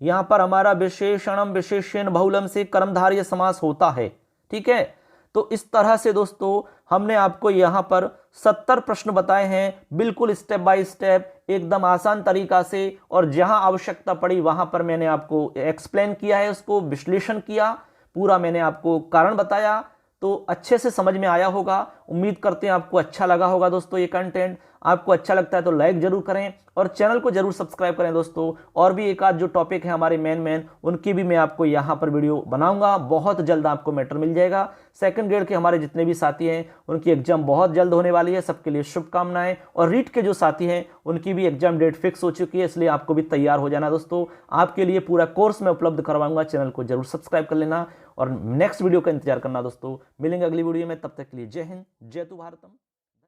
यहाँ पर हमारा विशेषणम विशेष्येन बहुलम से कर्मधारय समास होता है। ठीक है? तो इस तरह से दोस्तों हमने आपको यहाँ पर 70 प्रश्न बताए हैं, बिल्कुल स्टेप बाय स्टेप, एकदम आसान तरीका से। और जहाँ आवश्यकता पड़ी वहाँ पर मैंने आपको एक्सप्लेन किया है, उसको विश्लेषण किया, पूरा मैंने आपको कारण बताया। तो अच्छे से समझ में आया होगा। उम्मीद करते हैं आपको अच्छा लगा होगा दोस्तों ये कंटेंट। आपको अच्छा लगता है तो लाइक जरूर करें और चैनल को जरूर सब्सक्राइब करें दोस्तों। और भी एक आध जो टॉपिक है हमारे मेन उनकी भी मैं आपको यहाँ पर वीडियो बनाऊंगा। बहुत जल्द आपको मैटर मिल जाएगा। सेकंड ग्रेड के हमारे जितने भी साथी हैं उनकी एग्जाम बहुत जल्द होने वाली है, सबके लिए शुभकामनाएं। और रीट के जो साथी हैं उनकी भी एग्जाम डेट फिक्स हो चुकी है, इसलिए आपको भी तैयार हो जाना दोस्तों। आपके लिए पूरा कोर्स मैं उपलब्ध करवाऊंगा। चैनल को जरूर सब्सक्राइब कर लेना और नेक्स्ट वीडियो का इंतजार करना दोस्तों। मिलेंगे अगली वीडियो में, तब तक के लिए जय हिंद, जय तु भारतम।